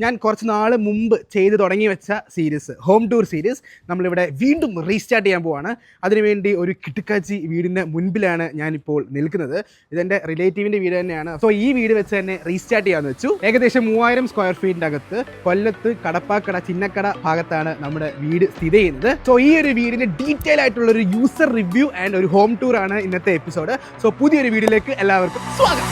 ഞാൻ കുറച്ച് നാൾ മുമ്പ് ചെയ്ത് തുടങ്ങി വെച്ച സീരീസ് ഹോം ടൂർ സീരീസ് നമ്മളിവിടെ വീണ്ടും റീസ്റ്റാർട്ട് ചെയ്യാൻ പോവാണ്. അതിനുവേണ്ടി ഒരു കിട്ടുക്കാച്ചി വീടിൻ്റെ മുൻപിലാണ് ഞാനിപ്പോൾ നിൽക്കുന്നത്. ഇതെൻ്റെ റിലേറ്റീവിൻ്റെ വീട് തന്നെയാണ്. സോ ഈ വീട് വെച്ച് തന്നെ റീസ്റ്റാർട്ട് ചെയ്യാമെന്ന് വെച്ചു. ഏകദേശം 3000 സ്ക്വയർ ഫീറ്റിൻ്റെ അകത്ത് കൊല്ലത്ത് കടപ്പാക്കട ചിന്നക്കട ഭാഗത്താണ് നമ്മുടെ വീട് സ്ഥിതി ചെയ്യുന്നത്. സോ ഈ ഒരു വീടിൻ്റെ ഡീറ്റെയിൽ ആയിട്ടുള്ള ഒരു യൂസർ റിവ്യൂ ആൻഡ് ഒരു ഹോം ടൂർ ആണ് ഇന്നത്തെ എപ്പിസോഡ്. സോ പുതിയൊരു വീഡിയോയിലേക്ക് എല്ലാവർക്കും സ്വാഗതം.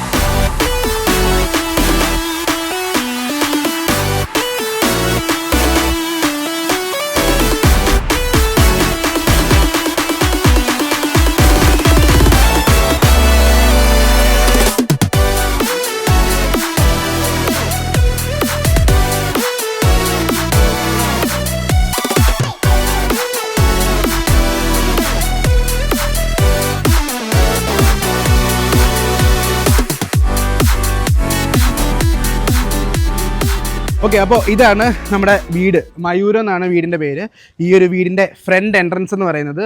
ഓക്കെ, അപ്പോൾ ഇതാണ് നമ്മുടെ വീട്. മയൂരം എന്നാണ് വീടിൻ്റെ പേര്. ഈ ഒരു വീടിൻ്റെ ഫ്രണ്ട് എൻട്രൻസ് എന്ന് പറയുന്നത്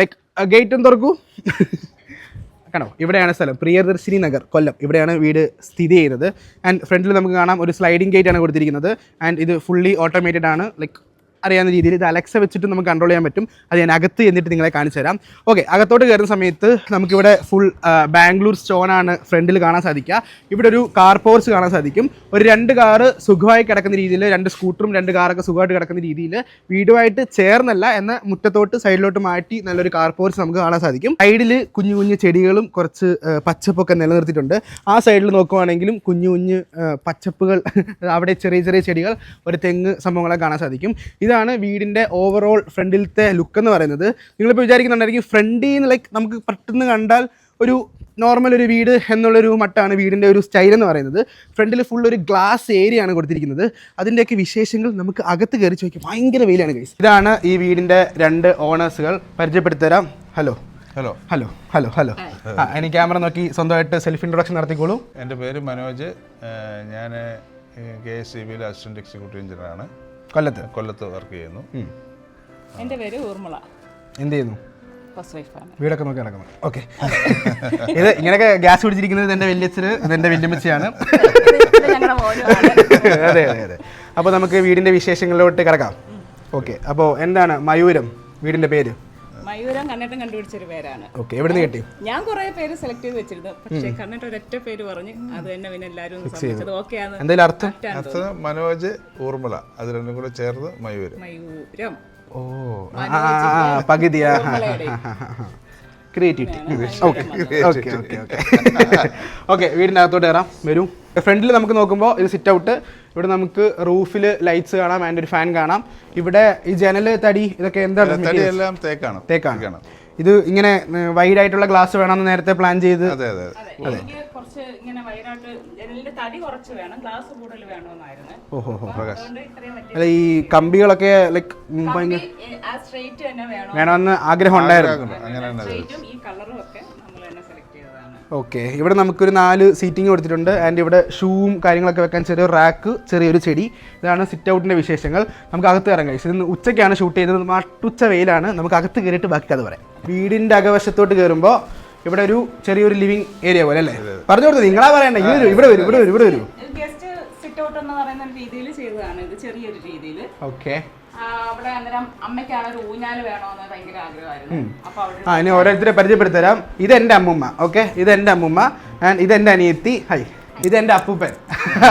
ലൈക്ക് ഗേറ്റ് ഒന്ന് തുറക്കൂ കണ്ടോ, ഇവിടെയാണ് സ്ഥലം. പ്രിയദർശിനി നഗർ, കൊല്ലം. ഇവിടെയാണ് വീട് സ്ഥിതി ചെയ്യുന്നത്. ആൻഡ് ഫ്രണ്ടിൽ നമുക്ക് കാണാം ഒരു സ്ലൈഡിംഗ് ഗേറ്റ് ആണ് കൊടുത്തിരിക്കുന്നത്. ആൻഡ് ഇത് ഫുള്ളി ഓട്ടോമേറ്റഡ് ആണ്. ലൈക്ക് അറിയാവുന്ന രീതിയിൽ ഇത് അലക്സ വെച്ചിട്ട് നമുക്ക് കൺട്രോൾ ചെയ്യാൻ പറ്റും. അത് ഞാൻ അകത്ത് എന്നിട്ട് നിങ്ങളെ കാണിച്ചു തരാം. ഓക്കെ, അകത്തോട്ട് കയറുന്ന സമയത്ത് നമുക്കിവിടെ ഫുൾ ബാംഗ്ലൂർ സ്റ്റോണാണ് ഫ്രണ്ടിൽ കാണാൻ സാധിക്കുക. ഇവിടെ ഒരു കാർ പോർച്ച് കാണാൻ സാധിക്കും. ഒരു 2 കാറ് സുഖമായി കിടക്കുന്ന രീതിയിൽ, 2 സ്കൂട്ടറും 2 കാറൊക്കെ സുഖമായിട്ട് കിടക്കുന്ന രീതിയിൽ വീടുമായിട്ട് ചേർന്നല്ല എന്ന മുറ്റത്തോട്ട് സൈഡിലോട്ട് മാറ്റി നല്ലൊരു കാർ പോർച്ച് നമുക്ക് കാണാൻ സാധിക്കും. സൈഡിൽ കുഞ്ഞു കുഞ്ഞു ചെടികളും കുറച്ച് പച്ചപ്പൊക്കെ നിലനിർത്തിയിട്ടുണ്ട്. ആ സൈഡിൽ നോക്കുവാണെങ്കിലും കുഞ്ഞു കുഞ്ഞ് പച്ചപ്പുകൾ, അവിടെ ചെറിയ ചെറിയ ചെടികൾ, ഒരു തെങ്ങ് സംഭവങ്ങളൊക്കെ കാണാൻ സാധിക്കും. ഇതാണ് വീടിൻ്റെ ഓവറോൾ ഫ്രണ്ടിലത്തെ ലുക്ക് എന്ന് പറയുന്നത്. നിങ്ങളിപ്പോൾ വിചാരിക്കുന്നുണ്ടായിരിക്കും ഫ്രണ്ടിൽ നിന്ന് ലൈക്ക് നമുക്ക് പെട്ടെന്ന് കണ്ടാൽ ഒരു നോർമൽ ഒരു വീട് എന്നുള്ളൊരു മട്ടാണ് വീടിൻ്റെ ഒരു സ്റ്റൈൽ എന്ന് പറയുന്നത്. ഫ്രണ്ടിൽ ഫുൾ ഒരു ഗ്ലാസ് ഏരിയ ആണ് കൊടുത്തിരിക്കുന്നത്. അതിൻ്റെയൊക്കെ വിശേഷങ്ങൾ നമുക്ക് അകത്ത് കയറി ചോദിക്കും. ഭയങ്കര വെയിലാണ് ഗൈസ്. ഇതാണ് ഈ വീടിൻ്റെ 2 ഓണേഴ്സുകൾ. പരിചയപ്പെടുത്തരാം. Hello hello hello hello hello എനിക്ക് ക്യാമറ നോക്കി സ്വന്തമായിട്ട് സെൽഫ് ഇൻട്രൊഡക്ഷൻ നടത്തിക്കോളൂ. എൻ്റെ പേര് മനോജ്. ഞാൻ KSEBയിൽ അസിസ്റ്റന്റ് എക്സിക്യൂട്ടീവ് എഞ്ചിനീയറാണ്. കൊല്ലത്ത് വർക്ക് ചെയ്യുന്നു. എൻ്റെ പേര് ഊർമിള. എന്ത് ചെയ്യുന്നു? ഹൗസ് വൈഫാണ്. വീടൊക്കെ നോക്കി നടക്കുന്നത്. ഓക്കെ, ഇത് ഇങ്ങനെയൊക്കെ ഗ്യാസ് പിടിച്ചിരിക്കുന്നത് എൻ്റെ വല്യച്ഛന്, ഇതെൻ്റെ വല്യമ്മച്ചിയാണ്. അതെ അതെ അതെ. അപ്പോൾ നമുക്ക് വീടിൻ്റെ വിശേഷങ്ങളിലോട്ട് കിടക്കാം. ഓക്കെ, അപ്പോൾ എന്താണ് മയൂരം വീടിൻ്റെ പേര്? മയൂരം കണ്ണേട്ടൻ കണ്ടുപിടിച്ചൊരു പേരാണ്. ഓക്കെ, എവിടെ നിന്ന് കിട്ടി? ഞാൻ കുറെ പേര് സെലക്ട് ചെയ്ത് വെച്ചിരുന്നു, പക്ഷേ കണ്ണേട്ടൻ ഒരൊറ്റ പേര് പറഞ്ഞ് അത് തന്നെ പിന്നെ എല്ലാവരും സമ്മതിച്ചത്. ഓക്കെയാണ്. എന്തെങ്കിലും അർത്ഥം? മനോജ്, ഊർമിള, അത് രണ്ടും കൂടെ ചേർന്ന് മയൂരം. മയൂരം. ഓ, പകുതിയാ. ക്രിയേറ്റിവിറ്റി. ഓക്കെ, വീടിൻ്റെ അകത്തോട്ട് കയറാം. വരൂ. ഫ്രണ്ടിൽ നമുക്ക് നോക്കുമ്പോൾ ഇത് സിറ്റ് ഔട്ട്. ഇവിടെ നമുക്ക് റൂഫിൽ ലൈറ്റ്സ് കാണാം ആൻഡ് ഒരു ഫാൻ കാണാം. ഇവിടെ ഈ ജനൽ തടി ഇതൊക്കെ എന്താണ്? തടിയെല്ലാം തേക്കാണ്. ഇത് ഇങ്ങനെ വൈഡ് ആയിട്ടുള്ള ഗ്ലാസ് വേണമെന്ന് നേരത്തെ പ്ലാൻ ചെയ്ത്. അതെ അതെ അതെ. കുറച്ച് ഇങ്ങനെ വൈഡായിട്ട് ജനലിന്റെ തടി കുറച്ച് വേണം, ഗ്ലാസ് കൂടുതൽ വേണമെന്നായിരുന്നു. ഓഹോ, അല്ല ഈ കമ്പികളൊക്കെ ലൈക്ക് വേണമെന്ന് ആഗ്രഹം ഉണ്ടായിരുന്നു. ഓക്കെ, ഇവിടെ നമുക്കൊരു 4 സീറ്റിംഗ് കൊടുത്തിട്ടുണ്ട്. ആൻഡ് ഇവിടെ ഷൂവും കാര്യങ്ങളൊക്കെ വെക്കാൻ ചെറിയൊരു റാക്ക്, ചെറിയൊരു ചെടി. ഇതാണ് സിറ്റ് ഔട്ടിൻ്റെ വിശേഷങ്ങൾ. നമുക്ക് അകത്ത് ഇറങ്ങാം. ഇത് ഉച്ചയ്ക്കാണ് ഷൂട്ട് ചെയ്തത്. മട്ടുച്ച വെയിലാണ്. നമുക്ക് അകത്ത് കയറിയിട്ട് ബാക്കി അത് പറയാം. വീടിൻ്റെ അകവശത്തോട്ട് കയറുമ്പോൾ ഇവിടെ ഒരു ചെറിയൊരു ലിവിങ് ഏരിയ പോലെ അല്ലേ? പറഞ്ഞു കൊടുത്തത് നിങ്ങളാ പറയണ്ട. ഇവിടെ വരൂ. ഗസ്റ്റ് സിറ്റ് ഔട്ട് എന്ന് പറയുന്ന രീതിയിൽ ചെയ്തതാണ് ഇത്, ചെറിയൊരു രീതിയിൽ. ഓക്കെ, അവിടെ അന്നേരം അമ്മയ്ക്കാണ് ഒരു ഊഞ്ഞാല് വേണമെന്ന് ഭയങ്കര ആഗ്രഹമായിരുന്നു. അപ്പൊ ഇനി ഓരോരുത്തരെ പരിചയപ്പെടുത്തരാം. ഇതെൻ്റെ അമ്മുമ്മ. ഓക്കെ, ഇതെൻ്റെ അമ്മുമ്മ. ആൻഡ് ഇതെൻ്റെ അനിയത്തി. ഹൈ, ഇതെൻ്റെ അപ്പൂപ്പൻ.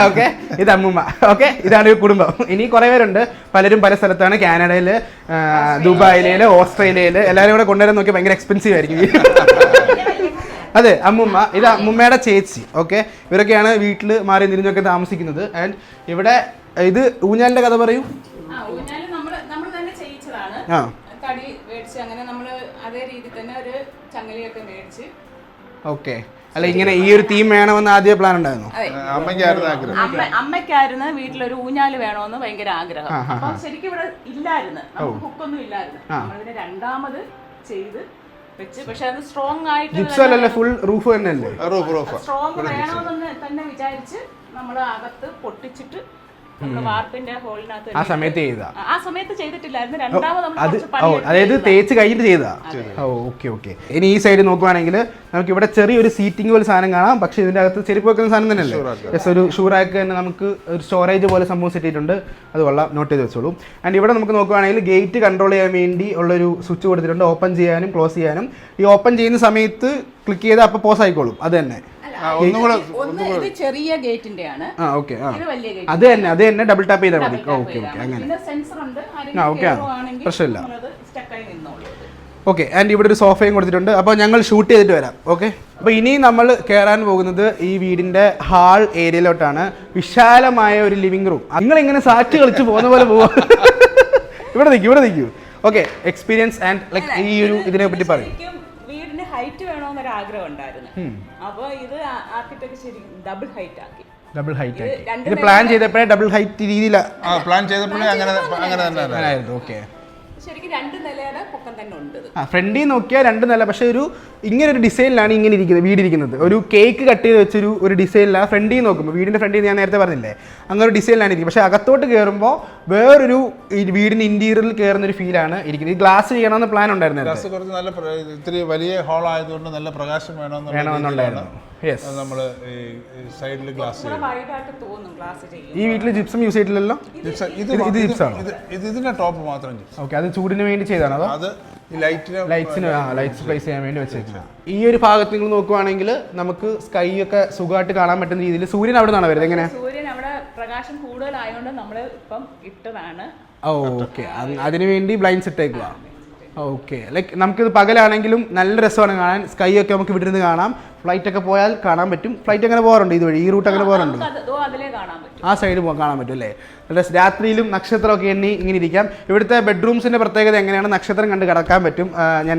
ഓക്കെ, ഇത് അമ്മുമ്മ. ഓക്കെ, ഇതാണ് ഈ കുടുംബം. ഇനി കുറേ പേരുണ്ട്. പലരും പല സ്ഥലത്താണ്. കാനഡയിൽ, ദുബായില്, ഓസ്ട്രേലിയയിൽ. എല്ലാവരും കൂടെ കൊണ്ടുവരാൻ നോക്കി ഭയങ്കര എക്സ്പെൻസീവ് ആയിരിക്കും. അതെ, അമ്മുമ്മ. ഇത് അമ്മുമ്മയുടെ ചേച്ചി. ഓക്കെ, ഇവരൊക്കെയാണ് വീട്ടിൽ മാറി നിരിഞ്ഞൊക്കെ താമസിക്കുന്നത്. ആൻഡ് ഇവിടെ ഇത് ഊഞ്ഞാലിൻ്റെ കഥ പറയൂ. തടി മേടിച്ച് അങ്ങനെ നമ്മള് അതേ രീതി തന്നെ ഒരു ചങ്ങലയൊക്കെ മേടിച്ച്. ഓക്കെ, അല്ല ഇങ്ങനെ ഈ ഒരു തീം വേണമെന്ന് ആദ്യം പ്ലാൻ ഉണ്ടായിരുന്നു? അമ്മയ്ക്കായിരുന്നു വീട്ടിലൊരു ഊഞ്ഞാല് വേണമെന്ന് ഭയങ്കര ആഗ്രഹം. അപ്പൊ ശരിക്കും ഇവിടെ ഇല്ലായിരുന്നു, നമുക്ക് ഹുക്കൊന്നും ഇല്ലായിരുന്നു. നമ്മളിതിനെ രണ്ടാമത് ചെയ്ത് വെച്ച്. പക്ഷെ അത് സ്ട്രോങ് ആയിട്ട് ഫുൾ റൂഫ് തന്നെയല്ലേ? സ്ട്രോങ് വേണമെന്ന് തന്നെ വിചാരിച്ച് നമ്മൾ അകത്ത് പൊട്ടിച്ചിട്ട് നമ്മള് വാർപ്പിന്റെ ഹോളിനകത്ത് ആ സമയത്ത് ചെയ്താ ആ സമയത്ത് ചെയ്തിട്ടില്ലായിരുന്നു. രണ്ടാമത് നമ്മൾ അത് കുറച്ച് പണി അതായത് തേച്ച് കഴിഞ്ഞിട്ട് ചെയ്താ. Okay okay. ഇനി ഈ സൈഡ് നോക്കുവാണെങ്കിൽ നമുക്ക് ഇവിടെ ചെറിയൊരു സീറ്റിംഗ് പോലെ സാധനം കാണാം. പക്ഷെ ഇതിന്റെ അകത്ത് ചെരുപ്പ് വെക്കുന്ന സാധനം തന്നെയല്ലേ? ജസ്റ്റ് ഒരു ഷൂറാക്ക് തന്നെ നമുക്ക് ഒരു സ്റ്റോറേജ് പോലെ സംഭവം സെറ്റ് ചെയ്തിട്ടുണ്ട്. അത് കൊള്ളാം, നോട്ട് ചെയ്ത് വെച്ചോളൂ. ആൻഡ് ഇവിടെ നമുക്ക് നോക്കുവാണെങ്കിൽ ഗേറ്റ് കൺട്രോൾ ചെയ്യാൻ വേണ്ടി ഉള്ളൊരു സ്വിച്ച് കൊടുത്തിട്ടുണ്ട്, ഓപ്പൺ ചെയ്യാനും ക്ലോസ് ചെയ്യാനും. ഈ ഓപ്പൺ ചെയ്യുന്ന സമയത്ത് ക്ലിക്ക് ചെയ്താൽ അപ്പോൾ പോസ് ആയിക്കോളും. അത് തന്നെ ഇത് ചെറിയ ഗേറ്റിന്റെ ആണ്. ഓക്കെ. ഇത് വലിയ ഗേറ്റ്. അത് തന്നെ ഡബിൾ ടാപ്പ് ചെയ്താൽ മതി. Okay okay. അങ്ങനെ പിന്നെ സെൻസർ ഉണ്ട്. ഓക്കെ, പ്രശ്നമില്ല. സ്റ്റക്കായി നിന്നോളൂ. ഓക്കെ. ആൻഡ് ഇവിടെ ഒരു സോഫയും കൊടുത്തിട്ടുണ്ട്. അപ്പോൾ ഞങ്ങൾ ഷൂട്ട് ചെയ്തിട്ട് വരാം. ഓക്കെ. അപ്പോൾ ഇനി നമ്മൾ കയറാൻ പോകുന്നത് ഈ വീടിൻ്റെ ഹാൾ ഏരിയയിലോട്ടാണ്. വിശാലമായ ഒരു ലിവിംഗ് റൂം. നിങ്ങളിങ്ങനെ സാറ്റ് കളിച്ച് പോകുന്ന പോലെ പോവാ. ഇവിടെ നിൽക്കൂ. ഓക്കെ. എക്സ്പീരിയൻസ് ആൻഡ് ലൈക്ക് ഈ ഒരു ഇതിനെ പറ്റി പറയും. വീടിന് ഹൈറ്റ് വേണമെന്നൊരു ആഗ്രഹം ഉണ്ടായിരുന്നു. അപ്പോൾ ഇത് ആർക്കിടെക്ട് ശരി ഡബിൾ ഹൈറ്റ് ആക്കി. ഡബിൾ ഹൈറ്റ് ഇത് പ്ലാൻ ചെയ്തപ്പോഴേ ഡബിൾ ഹൈറ്റ് രീതിയിലാണ് പ്ലാൻ ചെയ്തപ്പോഴേ അങ്ങനെ തന്നെ ആയിരുന്നു. ഓക്കെ. ശരിക്കും 2 നിലയുടെ പൊക്കം തന്നെ ഉണ്ട്. ഫ്രണ്ടിൽ നോക്കിയാൽ 2 നില, പക്ഷേ ഇങ്ങനെ ഒരു ഡിസൈനിലാണ് ഇങ്ങനെ ഇരിക്കുന്നത് വീടിരിക്കുന്നത്. ഒരു കേക്ക് കട്ട് ചെയ്ത് വെച്ചൊരു ഡിസൈനിലാണ് ഫ്രണ്ടിൽ നോക്കുമ്പോൾ. വീടിൻ്റെ ഫ്രണ്ടിൽ ഞാൻ നേരത്തെ പറഞ്ഞില്ലേ, അങ്ങനെ ഒരു ഡിസൈനിലാണ് ഇരിക്കുന്നത്. പക്ഷേ അകത്തോട്ട് കയറുമ്പോൾ വേറൊരു വീടിൻ്റെ ഇൻറ്റീരിയറിൽ കയറുന്ന ഒരു ഫീലാണ് ഇരിക്കുന്നത്. ഈ ഗ്ലാസ് ചെയ്യണമെന്ന് പ്ലാൻ ഉണ്ടായിരുന്നു. ഗ്ലാസ് കുറച്ച് നല്ല ഇത്തിരി വലിയ ഹോൾ ആയതുകൊണ്ട് നല്ല പ്രകാശം വേണമെന്നുണ്ടായിരുന്നു. നമ്മൾ സൈഡിൽ ഗ്ലാസ് ഈ വീട്ടിൽ ജിപ്സം യൂസ് ചെയ്തിട്ടില്ലല്ലോ. ഇത് ജിപ്സാണോ? ഇതിന്റെ ടോപ്പ് മാത്രം ജിപ്സം. ഓക്കെ. അത് ചൂടിന് വേണ്ടി ചെയ്താണോ അതോ അത് ലൈറ്റ്സ് പ്ലേസ് ചെയ്യാൻ വേണ്ടി വെച്ചേക്കുന്നത്. ഈ ഒരു ഭാഗത്ത് നിങ്ങൾ നോക്കുവാണെങ്കിൽ നമുക്ക് സ്കൈ ഒക്കെ സുഖമായിട്ട് കാണാൻ പറ്റുന്ന രീതിയിൽ. സൂര്യൻ അവിടെ നിന്നാണ് വരുന്നത്. എങ്ങനെ? സൂര്യൻ അവിടെ പ്രകാശം കൂടുതലായതുകൊണ്ട് നമ്മൾ ഇപ്പം ഇട്ടതാണ്. ഓക്കെ. അതിനു വേണ്ടി ബ്ലൈൻഡ്സ് ഇട്ടേക്കുക. ഓക്കെ. ലൈക്ക് നമുക്കിത് പകലാണെങ്കിലും നല്ല രസമാണ് കാണാൻ. സ്കൈ ഒക്കെ നമുക്ക് ഇവിടെ നിന്ന് കാണാം. ഫ്ലൈറ്റ് ഒക്കെ പോയാൽ കാണാൻ പറ്റും. ഫ്ലൈറ്റ് അങ്ങനെ പോകാറുണ്ട് ഇതുവഴി, ഈ റൂട്ട് അങ്ങനെ പോകാറുണ്ട്. ആ സൈഡ് കാണാൻ പറ്റും അല്ലേ? രാത്രിയിലും നക്ഷത്രമൊക്കെ എണ്ണി ഇങ്ങനെ ഇരിക്കാം. ഇവിടുത്തെ ബെഡ്റൂംസിൻ്റെ പ്രത്യേകത എങ്ങനെയാണ്, നക്ഷത്രം കണ്ട് കിടക്കാൻ പറ്റും. ഞാൻ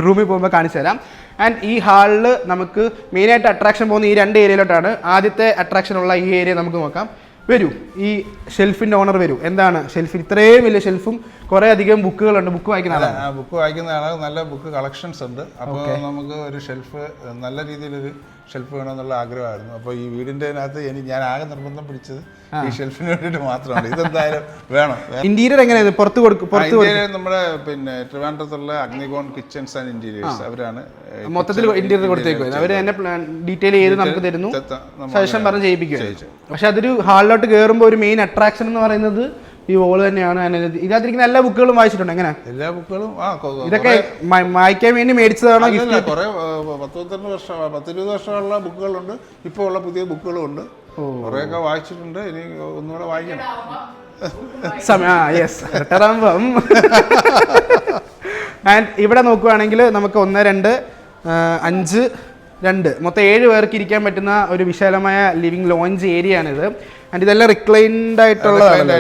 റൂമിൽ പോകുമ്പോൾ കാണിച്ചു തരാം. ആൻഡ് ഈ ഹാളിൽ നമുക്ക് മെയിനായിട്ട് അട്രാക്ഷൻ പോകുന്ന ഈ 2 ഏരിയയിലോട്ടാണ്. ആദ്യത്തെ അട്രാക്ഷൻ ഉള്ള ഈ ഏരിയ നമുക്ക് നോക്കാം. വരൂ, ഈ ഷെൽഫിൻ്റെ ഓണർ വരൂ. എന്താണ് ഷെൽഫിൽ ഇത്രയും വലിയ ഷെൽഫും കുറേ അധികം ബുക്കുകളുണ്ട്? ബുക്ക് വായിക്കുന്ന ആളാണ്. നല്ല ബുക്ക് കളക്ഷൻസ് ഉണ്ട്. അപ്പോൾ നമുക്ക് ഒരു ഷെൽഫ്, നല്ല രീതിയിലൊരു ഷെൽഫ് വേണമെന്നുള്ള ആഗ്രഹമായിരുന്നു. അപ്പോൾ ഈ വീടിൻ്റെ അകത്ത് ഞാൻ ആകെ നിർബന്ധം പിടിച്ചത് ഈ ഷെൽഫിന് വേണ്ടിയിട്ട് മാത്രമാണ്. ഇതെന്തായാലും വേണം. ഇന്റീരിയർ എങ്ങനെയാണ്? പുറത്ത് നമ്മുടെ പിന്നെ ട്രിവാൻഡ്രത്തുള്ള അഗ്നികോൺ കിച്ചൺസ് ആൻഡ് ഇന്റീരിയേഴ്സ് അവരാണ് മൊത്തത്തിൽ ഇന്റീരിയർ കൊടുത്തേക്കും. അവർ തന്നെ ഡീറ്റെയിൽ ചെയ്ത് നമുക്ക് തരുന്നു, സജഷൻ പറഞ്ഞ് ചെയ്യിപ്പിക്കും. പക്ഷെ അതൊരു ഹാളിലോട്ട് കയറുമ്പോൾ ഒരു മെയിൻ അട്രാക്ഷൻ എന്ന് പറയുന്നത് ഈ വോള് തന്നെയാണ്. ഇതിനകത്തിരിക്കുന്ന എല്ലാ ബുക്കുകളും വായിച്ചിട്ടുണ്ട്. എങ്ങനെ? എല്ലാ ബുക്കുകളും ഇതൊക്കെ വായിക്കാൻ വേണ്ടി മേടിച്ചതാണോ? കുറെ 10-20 വർഷമുള്ള ബുക്കുകളുണ്ട്. ഇപ്പോൾ ഉള്ള പുതിയ ബുക്കുകളും ഉണ്ട്. കുറെയൊക്കെ വായിച്ചിട്ടുണ്ട്. ഇനി ഒന്നുകൂടെ വായിക്കണം. ആൻഡ് ഇവിടെ നോക്കുകയാണെങ്കിൽ നമുക്ക് 1, 2, 5, 2 മൊത്തം 7 പേർക്ക് ഇരിക്കാൻ പറ്റുന്ന ഒരു വിശാലമായ ലിവിംഗ് ലോഞ്ച് ഏരിയ ആണിത്. ആൻഡ് ഇതെല്ലാം റിക്ലൈൻഡ് ആയിട്ടുള്ളതാണ്.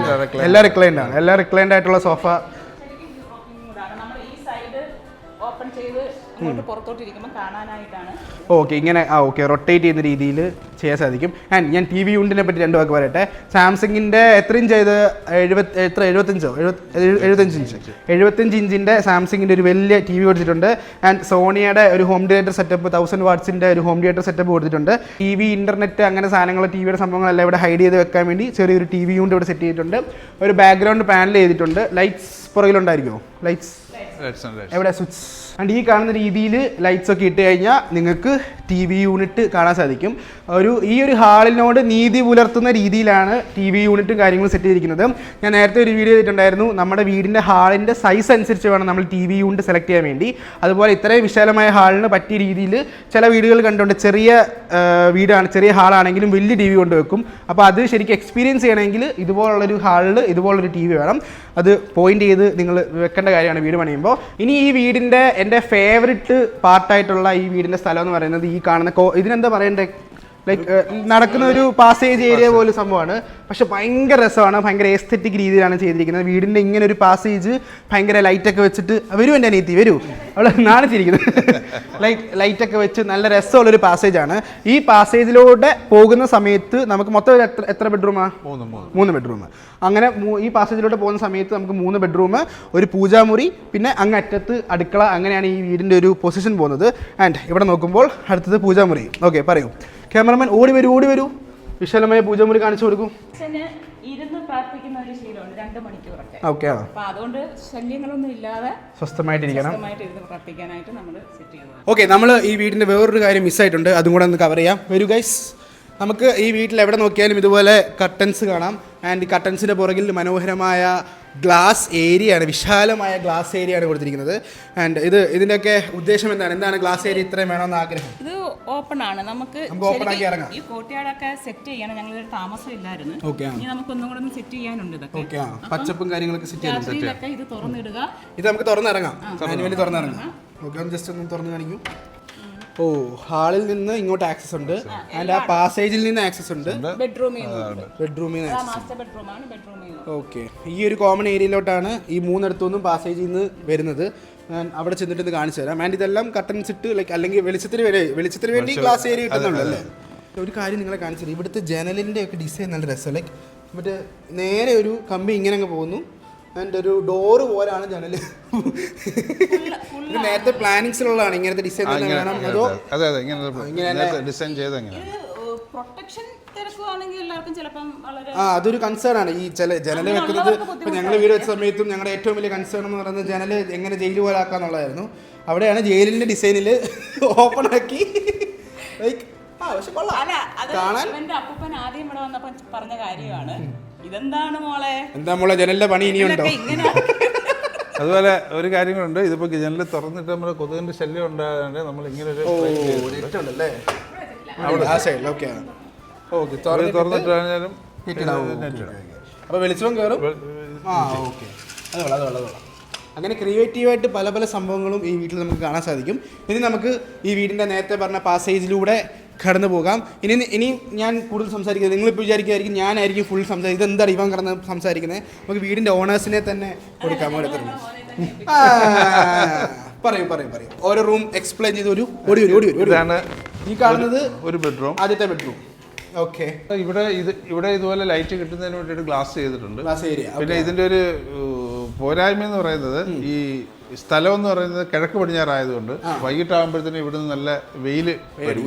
എല്ലാം റിക്ലൈൻഡ് ആയിട്ടുള്ള സോഫ. ഓക്കെ. ഇങ്ങനെ ഓക്കെ റൊട്ടേറ്റ് ചെയ്യുന്ന രീതിയിൽ ചെയ്യാൻ സാധിക്കും. ആൻഡ് ഞാൻ TV യൂണിറ്റിനെ പറ്റി 2 വാക്ക് പറയട്ടെ. സാംസങ്ങിൻ്റെ എത്ര ഇഞ്ച് ചെയ്ത് 75 ഇഞ്ചിൻ്റെ സാംസങ്ങിൻ്റെ ഒരു വലിയ TV കൊടുത്തിട്ടുണ്ട്. ആൻഡ് സോണിയുടെ ഒരു ഹോം തിയേറ്റർ സെറ്റപ്പ് 1000 വാട്ട്സിൻ്റെ ഒരു ഹോം തിയേറ്റർ സെറ്റപ്പ് കൊടുത്തിട്ടുണ്ട്. TV, ഇൻ്റർനെറ്റ് അങ്ങനെ സാധനങ്ങൾ, TVയുടെ സംഭവങ്ങളെല്ലാം ഇവിടെ ഹൈഡ് ചെയ്ത് വെക്കാൻ വേണ്ടി ചെറിയൊരു TV യൂണിറ്റ് ഇവിടെ സെറ്റ് ചെയ്തിട്ടുണ്ട്. ഒരു ബാക്ക്ഗ്രൗണ്ട് പാനൽ ചെയ്തിട്ടുണ്ട്. ലൈറ്റ്സ് പുറകിലുണ്ടായിരിക്കുമോ? ലൈറ്റ്സ് എവിടെ? സ്വിച്ച്. ആൻഡ് ഈ കാണുന്ന രീതിയിൽ ലൈറ്റ്സ് ഒക്കെ ഇട്ട് കഴിഞ്ഞാൽ നിങ്ങൾക്ക് TV യൂണിറ്റ് കാണാൻ സാധിക്കും. ഈ ഒരു ഹാളിനോട് നീതി പുലർത്തുന്ന രീതിയിലാണ് TV യൂണിറ്റും കാര്യങ്ങളും സെറ്റ് ചെയ്തിരിക്കുന്നത്. ഞാൻ നേരത്തെ ഒരു വീഡിയോ ചെയ്തിട്ടുണ്ടായിരുന്നു. നമ്മുടെ വീടിൻ്റെ ഹാളിൻ്റെ സൈസ് അനുസരിച്ച് വേണം നമ്മൾ TV യൂണിറ്റ് സെലക്ട് ചെയ്യാൻ വേണ്ടി. അതുപോലെ ഇത്രയും വിശാലമായ ഹാളിന് പറ്റിയ രീതിയിൽ ചില വീടുകൾ കണ്ടുകൊണ്ട് ചെറിയ വീടാണ്, ചെറിയ ഹാളാണെങ്കിലും വലിയ TV കൊണ്ട് വെക്കും. അപ്പോൾ അത് ശരിക്കും എക്സ്പീരിയൻസ് ചെയ്യണമെങ്കിൽ ഇതുപോലുള്ളൊരു ഹാളിൽ ഇതുപോലൊരു TV വേണം. അത് പോയിന്റ് ചെയ്ത് നിങ്ങൾ വെക്കേണ്ട കാര്യമാണ് വീട് പണിയുമ്പോൾ. ഇനി ഈ വീടിൻ്റെ എൻ്റെ ഫേവറിറ്റ് പാർട്ടായിട്ടുള്ള ഈ വീടിൻ്റെ സ്ഥലം എന്ന് പറയുന്നത് ഈ കാണുന്ന ഇതിനെന്താ പറയണ്ടേ, ലൈക്ക് നടക്കുന്ന ഒരു പാസേജ് ഏരിയ പോലെ സംഭവമാണ്. പക്ഷെ ഭയങ്കര രസമാണ്. ഭയങ്കര എസ്തെറ്റിക് രീതിയിലാണ് ചെയ്തിരിക്കുന്നത്. വീടിൻ്റെ ഇങ്ങനെ ഒരു പാസേജ് ഭയങ്കര ലൈറ്റൊക്കെ വെച്ചിട്ട് വരൂ, എൻ്റെ അനിയത്തി വരൂ, അവളെ നാണിച്ചിരിക്കുന്നത്. ലൈറ്റൊക്കെ വെച്ച് നല്ല രസമുള്ളൊരു പാസേജാണ്. ഈ പാസേജിലൂടെ പോകുന്ന സമയത്ത് നമുക്ക് മൊത്തം എത്ര ബെഡ്റൂമാണ്? 3 ബെഡ്റൂം. അങ്ങനെ ഈ പാസേജിലൂടെ പോകുന്ന സമയത്ത് നമുക്ക് 3 ബെഡ്റൂം, ഒരു പൂജാമുറി, പിന്നെ അങ്ങറ്റത്ത് അടുക്കള. അങ്ങനെയാണ് ഈ വീടിൻ്റെ ഒരു പൊസിഷൻ പോകുന്നത്. ആൻഡ് ഇവിടെ നോക്കുമ്പോൾ അടുത്തത് പൂജാമുറി. ഓക്കെ, പറയൂ ക്യാമറമാൻ. ഓടി വരൂ. വിശാലമായ പൂജാമുറി കാണിച്ചു കൊടുക്കും. അച്ഛന് ഇരുന്ന് പ്രാർത്ഥിക്കുന്ന ഒരു ശീലമുണ്ട് 2 മണിക്കൂറൊക്കെ. ഓക്കെ. അപ്പൊ അതുകൊണ്ട് ശല്യങ്ങളൊന്നും ഇല്ലാതെ സ്വസ്ഥമായിട്ടിരിക്കണം. ഇരുന്ന് പ്രാർത്ഥിക്കാനായിട്ട് നമ്മൾ സെറ്റ് ചെയ്തതാണ്. ഓക്കെ, നമ്മൾ ഈ വീടിൻ്റെ വേറൊരു കാര്യം മിസ്സായിട്ടുണ്ട്, അതും കൂടെ ഒന്ന് കവർ ചെയ്യാം. വരൂ ഗൈസ്. നമുക്ക് ഈ വീട്ടിൽ എവിടെ നോക്കിയാലും ഇതുപോലെ കർട്ടൻസ് കാണാം. ആൻഡ് കർട്ടൻസിൻ്റെ പുറകിൽ മനോഹരമായ ഗ്ലാസ് ഏരിയയാണ്, വിശാലമായ ഗ്ലാസ് ഏരിയയാണ് കൊടുത്തിരിക്കുന്നത്. ആൻഡ് ഇതിൻ്റെയൊക്കെ ഉദ്ദേശം എന്താണ് ഗ്ലാസ് ഏരിയ ഇത്രയും വേണമെന്ന് ആഗ്രഹം? ഇത് ഓപ്പൺ ആണ്, നമുക്ക് ഓപ്പൺ ആക്കി ഇറങ്ങാം. ഈ കോട്ടയാടൊക്കെ സെറ്റ് ചെയ്യണം. ഞങ്ങൾ താമസം ഇല്ലായിരുന്നു, ഇനി നമുക്ക് ഒന്നും കൂടെ സെറ്റ് ചെയ്യാനുണ്ട്. ഇതൊക്കെ പച്ചപ്പും കാര്യങ്ങളൊക്കെ സെറ്റ് ചെയ്യാൻ രാത്രിയിലൊക്കെ ഇത് തുറന്നിടുക. ഇത് നമുക്ക് തുറന്നിറങ്ങാം, മാനുവലി തുറന്നിറങ്ങാം. ഓക്കെ, ഒന്ന് ജസ്റ്റ് ഒന്ന് തുറന്ന് കാണിക്കൂ. ഓ, ഹാളിൽ നിന്ന് ഇങ്ങോട്ട് ആക്സസ് ഉണ്ട്. ആൻഡ് ആ പാസേജിൽ നിന്ന് ആക്സസ് ഉണ്ട്. ബെഡ്റൂമിൽ മാസ്റ്റർ ബെഡ്റൂമാണ്. ഓക്കെ, ഈ ഒരു കോമൺ ഏരിയയിലോട്ടാണ് ഈ 3 നിന്നും പാസേജിൽ നിന്ന് വരുന്നത്. ഞാൻ അവിടെ ചെന്നിട്ട് ഇത് കാണിച്ചു തരാം. ആൻഡ് ഇതെല്ലാം കർട്ടൻസ് ഇട്ട് ലൈക്ക് അല്ലെങ്കിൽ വെളിച്ചത്തിന് വേണ്ടി ഗ്ലാസ് ഏരിയ കിട്ടുന്നുണ്ടല്ലേ. ഒരു കാര്യം നിങ്ങളെ കാണിച്ചത്, ഇവിടുത്തെ ജനലിൻ്റെ ഒക്കെ ഡിസൈൻ നല്ല രസം. ലൈക്ക് മറ്റേ നേരെ ഒരു കമ്പി ഇങ്ങനെ അങ്ങ് പോകുന്നു. ആൻഡ് ഒരു ഡോറ് പോലാണ് ജനൽ. ഇത് നേരത്തെ പ്ലാനിങ്സിലുള്ളതാണ് ഇങ്ങനത്തെ ഡിസൈൻ വേണം അതോ? ഡിസൈൻ ചെയ്ത് പ്രൊട്ടക്ഷൻ തിരക്കുവാണെങ്കിൽ എല്ലാവർക്കും ചിലപ്പം വളരെ അതൊരു കൺസേൺ ആണ് ഈ ജനൽ വെക്കുന്നത്. ഇപ്പം ഞങ്ങൾ വീട് വെച്ച സമയത്തും ഞങ്ങളുടെ ഏറ്റവും വലിയ കൺസേൺ എന്ന് പറയുന്നത് ജനൽ എങ്ങനെ ജയിൽ പോലെ ആക്കാന്നുള്ളതായിരുന്നു. അവിടെയാണ് ജയിലിന്റെ ഡിസൈനിൽ ഓപ്പൺ ആക്കി ലൈക്ക് ഇവന്റെ അപ്പൂപ്പൻ ആദ്യം ഇവിടെ വന്നപ്പോ പറഞ്ഞ കാര്യമാണ്, ഇതെന്താണ് മോളെ, എന്താ മോളെ ജനലിന്റെ പണി ഇനിയുണ്ടോ? അതുപോലെ ഒരു കാര്യങ്ങളുണ്ട്, ഇതിപ്പോ ജനലിൽ തുറന്നിട്ട് നമ്മുടെ കൊതുകിന്റെ ശല്യം ഉണ്ടാകാണ്ട് നമ്മൾ ഇങ്ങനെ ഒരു തുറന്നിട്ട് കഴിഞ്ഞാലും അപ്പൊ വെളിച്ചം കയറും. അങ്ങനെ ക്രിയേറ്റീവായിട്ട് പല പല സംഭവങ്ങളും ഈ വീട്ടിൽ നമുക്ക് കാണാൻ സാധിക്കും. ഇനി നമുക്ക് ഈ വീടിൻ്റെ നേരത്തെ പറഞ്ഞ പാസേജിലൂടെ കടന്നു പോകാം. ഇനി ഞാൻ കൂടുതൽ സംസാരിക്കുന്നത്, നിങ്ങളിപ്പോൾ വിചാരിക്കുമായിരിക്കും ഞാനായിരിക്കും ഫുൾ സംസാരിക്കുന്നത്, എന്താണ് ഇവൻ കടന്ന് സംസാരിക്കുന്നത്. നമുക്ക് വീടിൻ്റെ ഓണേഴ്സിനെ തന്നെ കൊടുക്കാം. പറയൂ. ഓരോ റൂം എക്സ്പ്ലെയിൻ ചെയ്ത് ഓടി വരും. ഈ കാണുന്നത് ഒരു ബെഡ്റൂം, ആദ്യത്തെ ബെഡ്റൂം. ഓക്കെ, ഇവിടെ ഇതുപോലെ ലൈറ്റ് കിട്ടുന്നതിന് വേണ്ടിയിട്ട് ഗ്ലാസ് ചെയ്തിട്ടുണ്ട്. Glass area. പിന്നെ ഇതിൻ്റെ ഒരു പോരായ്മ എന്ന് പറയുന്നത്, ഈ സ്ഥലം എന്ന് പറയുന്നത് കിഴക്ക് പടിഞ്ഞാറായതുകൊണ്ട് വൈകിട്ടാകുമ്പോഴത്തേനും ഇവിടുന്ന് നല്ല വെയിൽ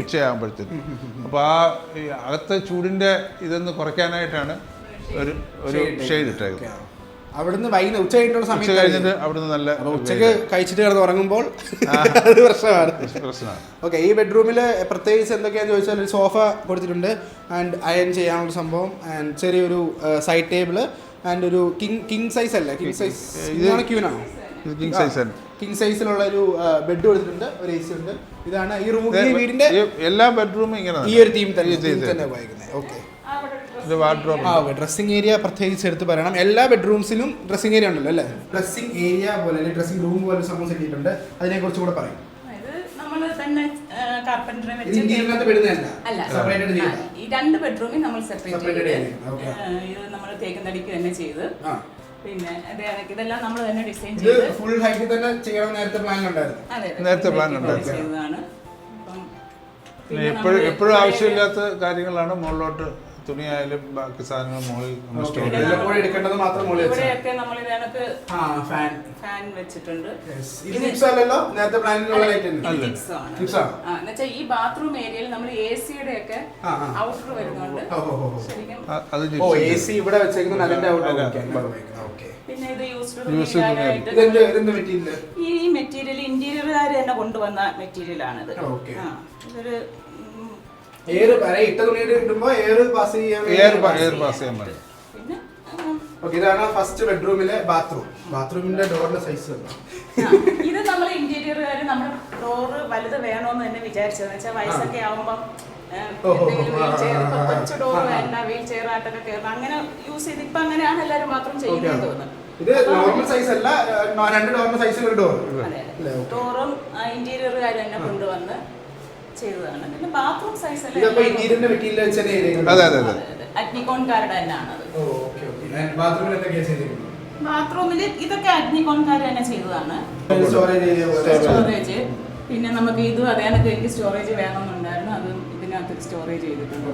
ഉച്ചയാകുമ്പോഴത്തേനും. അപ്പോൾ ആ അകത്തെ ചൂടിൻ്റെ ഇതൊന്ന് കുറയ്ക്കാനായിട്ടാണ് ഒരു ഷെയ്ഡ് ഇട്ടേക്കുന്നത്. അവിടുന്ന് വൈകുന്നേരം ഉച്ച കഴിഞ്ഞിട്ടുള്ള സമയം കഴിഞ്ഞിട്ട് അവിടുന്ന് നല്ല ഉച്ചക്ക് കഴിച്ചിട്ട് കിടന്ന് ഉറങ്ങുമ്പോൾ പ്രശ്നമാണ്. ഓക്കെ, ഈ ബെഡ്റൂമിൽ പ്രത്യേകിച്ച് എന്തൊക്കെയാണെന്ന് ചോദിച്ചാൽ ഒരു സോഫ കൊടുത്തിട്ടുണ്ട്. ആൻഡ് അയൺ ചെയ്യാനുള്ള സംഭവം, ആൻഡ് ചെറിയൊരു സൈഡ് ടേബിള്, ആൻഡ് ഒരു കിങ് സൈസ് അല്ല, കിങ് സൈസ് ക്യൂനാണോ? കിങ് സൈസിലുള്ള ഒരു ബെഡ് കൊടുത്തിട്ടുണ്ട്. ഒരു AC ഉണ്ട്. ഇതാണ് ഈ റൂം, ഈ വീടിന്റെ എല്ലാ ബെഡ്റൂമും ഇങ്ങനെ ഈ ഒരു തീം തന്നെ ഉപയോഗിക്കുന്നത്. ഓക്കെ, ഡ്രസ്സിംഗ് ഏരിയ പ്രത്യേകിച്ച് എടുത്ത് പറയണം. എല്ലാ ബെഡ്റൂംസിലും ഡ്രസ്സിംഗ് ഏരിയ ഉണ്ടല്ലോ അല്ലേ? ഡ്രസ്സിംഗ് ഏരിയ പോലെ അല്ലെങ്കിൽ ഡ്രസ്സിംഗ് റൂം പോലെ സംഭവം സെറ്റ് ചെയ്തിട്ടുണ്ട്. അതിനെ കുറിച്ച് കൂടെ പറയും. ഈ 2 ബെഡ്റൂമിൽ നമ്മൾ സെപ്പറേറ്റ് ഇത് നമ്മൾ തേക്കുന്നടിക്ക് തന്നെ ചെയ്ത്, പിന്നെ ഇതെല്ലാം നമ്മൾ തന്നെ ഡിസൈൻ ചെയ്ത് ഫുൾ ഹൈറ്റിൽ തന്നെ ചെയ്യണം. നേരത്തെ പ്ലാൻ ഉണ്ടായിരുന്നു. ചെയ്തതാണ്. എപ്പോഴും ആവശ്യമില്ലാത്ത കാര്യങ്ങളാണ് മുകളിലോട്ട്, തുണിയായാലും ബാക്കി സാധനങ്ങൾ മുകളിൽ സ്റ്റോർ എടുക്കേണ്ടത് മാത്രം. ഇവിടെയൊക്കെ നമ്മൾ ഇതിനകത്ത് ഫാൻ വെച്ചിട്ടുണ്ട്. എന്നുവെച്ചാൽ ഈ ബാത്റൂം ഏരിയയിൽ നമ്മൾ AC-യുടെ ഒക്കെ ഔട്ടർ വരുന്നുണ്ട്. പിന്നെ ഇത് ഈ മെറ്റീരിയൽ ഇന്റീരിയറുകാർ തന്നെ കൊണ്ടുവന്ന മെറ്റീരിയലാണിത്. ഇതൊരു ഇതാണ് ഫസ്റ്റ് ബെഡ്റൂമിലെ ബാത്റൂമിന്റെ ഡോറിന്റെ സൈസ്. ഇത് നമ്മൾ ഇന്റീരിയറുകാർ നമ്മൾ ഡോറ് വലുത് വേണോന്ന് തന്നെ വിചാരിച്ചതെന്ന് വെച്ചാൽ വയസ്സൊക്കെ ആവുമ്പം കൊച്ചു ഡോർ വേണ്ട, വീൽ ചെയർ ആയിട്ടൊക്കെ കയറണം, അങ്ങനെ യൂസ് ചെയ്ത് ഇപ്പൊ അങ്ങനെയാണ് എല്ലാവരും ബാത്റൂം ചെയ്യുന്നത് തോന്നുന്നു. ഇത് നോർമൽ സൈസ് അല്ല, 2 നോർമൽ സൈസിൽ ഒരു ഡോർ. ഡോറും ഇന്റീരിയറുകാർ തന്നെ കൊണ്ടുവന്ന് ചെയ്തതാണ്. പിന്നെ ബാത്റൂം സൈസ് അഗ്നികോൺകാരുടെ തന്നെയാണത്. ബാത്റൂമിൽ ഇതൊക്കെ അഗ്നികോൺകാർ തന്നെ ചെയ്തതാണ്. സ്റ്റോറേജ്, പിന്നെ നമുക്ക് ഇതും അതേനൊക്കെ എനിക്ക് സ്റ്റോറേജ് വേണമെന്നുണ്ടായിരുന്നു, അതും ഇതിനകത്ത് സ്റ്റോറേജ് ചെയ്തിട്ടുണ്ട്.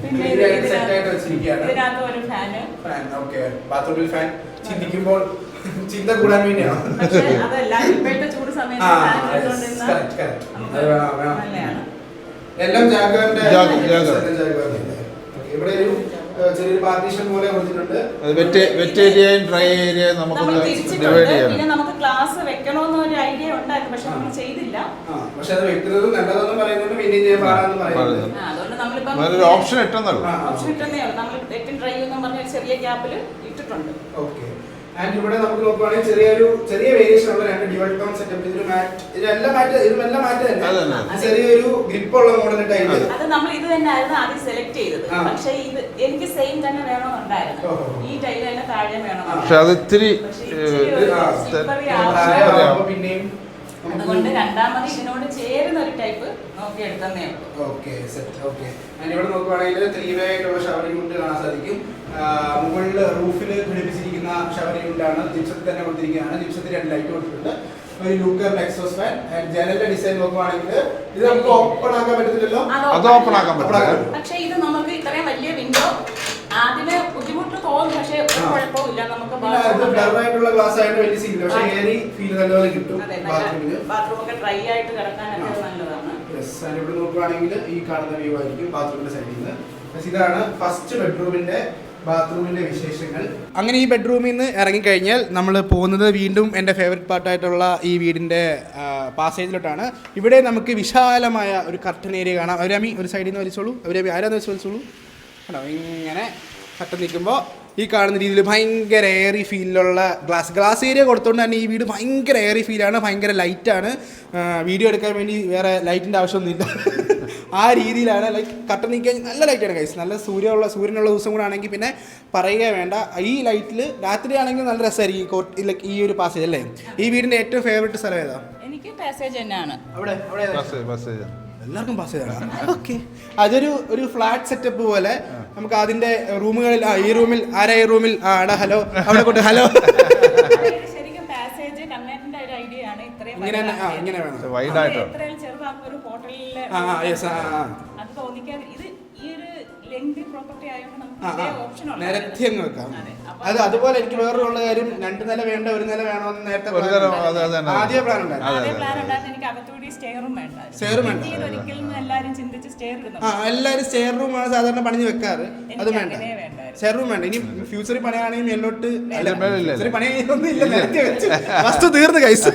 പിന്നെ ഇതിനകത്ത് ഒരു ഫാന്, ബാത്റൂമിൽ ഫാൻ ചിന്തിക്കുമ്പോൾ ചിന്ത കൂടാൻ വേണ്ടിയാണ്. അതല്ല, ഇപ്പോഴത്തെ ചൂട് സമയത്ത് നല്ലതാണ്. എല്ലാം ജാഗ്വാറിന്റെ ജാഗ്വാർ. ഇവിടെ ഒരു ചെറിയൊരു പാർട്ടീഷൻ പോലെ കൊടുത്തിട്ടുണ്ട്. വെറ്റ് ഏരിയയും ഡ്രൈ ഏരിയയും നമുക്ക് ഡിവൈഡ് ചെയ്യാം. പിന്നെ നമുക്ക് ക്ലാസ് വെക്കണമെന്ന് ഒരു ഐഡിയ ഉണ്ടായിരുന്നു, പക്ഷെ നമ്മൾ ചെയ്തില്ല. പക്ഷെ അത് വെക്കുന്നത് നല്ലതെന്ന് പറയുന്നുണ്ട്, മെയിൻറ്റെയിൻ ചെയ്യാൻ പാടാന്ന് പറയുന്നത്. അതുകൊണ്ട് നമ്മളിപ്പം ഒരു ഓപ്ഷൻ ഇട്ടെന്നുള്ളൂ. ഓപ്ഷൻ ഇട്ടെന്നേ ഉള്ളൂ. നമ്മൾ വെറ്റും ഡ്രൈ എന്ന് പറഞ്ഞ ഒരു ചെറിയ ഗ്യാപ്പിൽ ഇട്ടിട്ടുണ്ട്. ഓക്കെ. ആൻഡ് ഇവിടെ നമുക്ക് നോക്കുവാണെങ്കിൽ ചെറിയ വേരിയേഷൻ ഉള്ള 2 ഡ്യുവൽ ടോൺ സെറ്റപ്പ്. ഇതൊരു മാറ്റ്, ഇതെല്ലാം മാറ്റ് തന്നെ. ചെറിയൊരു ഗ്രിപ്പ് ഉള്ള മോഡൽ ടൈപ്പ്. അത് നമ്മൾ ഇത് തന്നെയായിരുന്നു ആദ്യം സെലക്ട് ചെയ്തത്. പക്ഷെ ഇത് എനിക്ക് സെയിം തന്നെ വേണമെന്നുണ്ടായിരുന്നു. ഈ ടൈൽ തന്നെ താഴെ വേണം. പക്ഷെ അത് ഇത്തിരി പിന്നെയും അതുകൊണ്ട് രണ്ടാമത് ഇതിനോട് ചേരുന്ന ഒരു ടൈപ്പ് നോക്കി എടുത്തന്നേ ഉള്ളൂ. Okay set. ഓക്കെ. ആൻഡ് ഇവിടെ നോക്കുവാണെങ്കിൽ 3 വേ ആയിട്ടുള്ള ഷവർ യൂണിറ്റ് കാണാൻ സാധിക്കും. മുകളിൽ റൂഫിൽ ഘടിപ്പിച്ചിരിക്കുന്ന ഷവർ യൂണിറ്റാണ്. ജിപ്സത്തിൽ തന്നെ കൊടുത്തിരിക്കുകയാണ്. ജിപ്സത്തിൽ 2 ലൈറ്റ് കൊടുത്തിട്ടുണ്ട്. ഒരു ലൂക്കർ എക്സോസ്റ്റ് ഫാൻ. ജനലിന്റെ ഡിസൈൻ നോക്കുവാണെങ്കിൽ ഇത് നമുക്ക് ഓപ്പൺ ആക്കാൻ പറ്റത്തില്ലല്ലോ. അത് ഓപ്പൺ ആക്കാൻ പറ്റില്ല. പക്ഷെ ഇത് നമുക്ക് ഇത്രയും വലിയ വിൻഡോ ആദ്യമേ ബുദ്ധിമുട്ട് തോന്നും, പക്ഷെ കുഴപ്പമില്ല. നമുക്ക് ആയിട്ടുള്ള ഗ്ലാസ് ആയിട്ട് വലിയ സീനില്ല, പക്ഷേ എയറി ഫീൽ നല്ലപോലെ കിട്ടും. ബാത്റൂം ഒക്കെ ഡ്രൈ ആയിട്ട് കിടക്കാനൊക്കെ നല്ലതാണ്. ഇവിടെ നോക്കുകയാണെങ്കിൽ ഈ കാണുന്ന വ്യൂ ആയിരിക്കും ബാത്റൂമിന്റെ സൈഡിൽ നിന്ന്. ഇതാണ് ഫസ്റ്റ് ബെഡ്റൂമിന്റെ ബാത്റൂമിന്റെ വിശേഷങ്ങൾ. അങ്ങനെ ഈ ബെഡ്റൂമിൽ നിന്ന് ഇറങ്ങിക്കഴിഞ്ഞാൽ നമ്മൾ പോകുന്നത് വീണ്ടും എൻ്റെ ഫേവററ്റ് പാർട്ടായിട്ടുള്ള ഈ വീടിൻ്റെ പാസേജിലോട്ടാണ്. ഇവിടെ നമുക്ക് വിശാലമായ ഒരു കർട്ടൻ ഏരിയ കാണാം. അവരാമി ഒരു സൈഡിൽ നിന്ന് വലിച്ചോളൂ. അവരാമി ആരാന്ന് വെച്ച് വലിച്ചോളൂ. ആണോ ഇങ്ങനെ കർട്ടൻ നിൽക്കുമ്പോൾ ഈ കാണുന്ന രീതിയിൽ ഭയങ്കര എയറി ഫീലിലുള്ള ഗ്ലാസ് ഏരിയ കൊടുത്തുകൊണ്ട് തന്നെ ഈ വീട് ഭയങ്കര എയറി ഫീലാണ്. ഭയങ്കര ലൈറ്റാണ്. വീഡിയോ എടുക്കാൻ വേണ്ടി വേറെ ലൈറ്റിൻ്റെ ആവശ്യമൊന്നുമില്ല. ആ രീതിയിലാണ്. ലൈക്ക് കട്ടൻ നിൽക്കാൻ നല്ല ലൈറ്റാണ് ഗൈസ്. നല്ല സൂര്യനുള്ള ദിവസം കൂടെ ആണെങ്കിൽ പിന്നെ പറയുക വേണ്ട. ഈ ലൈറ്റിൽ രാത്രി ആണെങ്കിൽ നല്ല രസമായിരിക്കും. ലൈക്ക് ഈ ഒരു പാസേജ് അല്ലേ. ഈ വീടിൻ്റെ ഏറ്റവും ഫേവററ്റ് സ്ഥലം ഏതാ? എനിക്ക് പാസേജ് തന്നെയാണ്. അവിടെ എല്ലാവർക്കും പാസേജാണ്. ഓക്കെ. ഒരു ഫ്ലാറ്റ് സെറ്റപ്പ് പോലെ നമുക്ക് അതിൻ്റെ റൂമുകളിൽ ഈ റൂമിൽ ആരാ ഈ റൂമിൽ ആടാ ഹലോ അവിടെ കൊണ്ട് ഹലോ ശരിക്കും പാസേജ് കണ്ണേറ്റിന്റെ ഒരു ഐഡിയ ആണ്. ഇങ്ങനെ വേണം വൈഡ് ആയിട്ട് ചെറുതാക്കും ഒരു ഹോട്ടലിലെ അത് തോന്നിക്കാൻ ഇത് ഈ ഒരു ലെങ്തി പ്രോപ്പർട്ടി ആയതുകൊണ്ട് നമുക്ക് ഓപ്ഷൻ ഉണ്ട്. നിരത്തി അങ്ങ് വെക്കാം. അതുപോലെ എനിക്ക് വേറൊരു കാര്യം, 2 നില വേണ്ട 1 നില വേണമെന്ന് നേരത്തെ ആദ്യ പ്ലാൻ ഉണ്ടായിരുന്നു. എനിക്ക് അകത്തൂടി സ്റ്റെയറും വേണ്ട. ഒരിക്കലും എല്ലാരും ചിന്തിച്ച് സ്റ്റെയർ ഇടുന്നു. എല്ലാവരും സ്റ്റെയർ റൂമാണ് സാധാരണ പണിഞ്ഞ് വെക്കാറ്. അത് വേണ്ട, സ്റ്റെയർ റൂം വേണ്ട. ഇനി ഫ്യൂച്ചറിൽ പണിയാണെങ്കിൽ മേലോട്ട് പണിയൊന്നും ഇല്ല, നിരത്തി വെച്ച് വസ്തു തീർന്ന് കഴിച്ചു.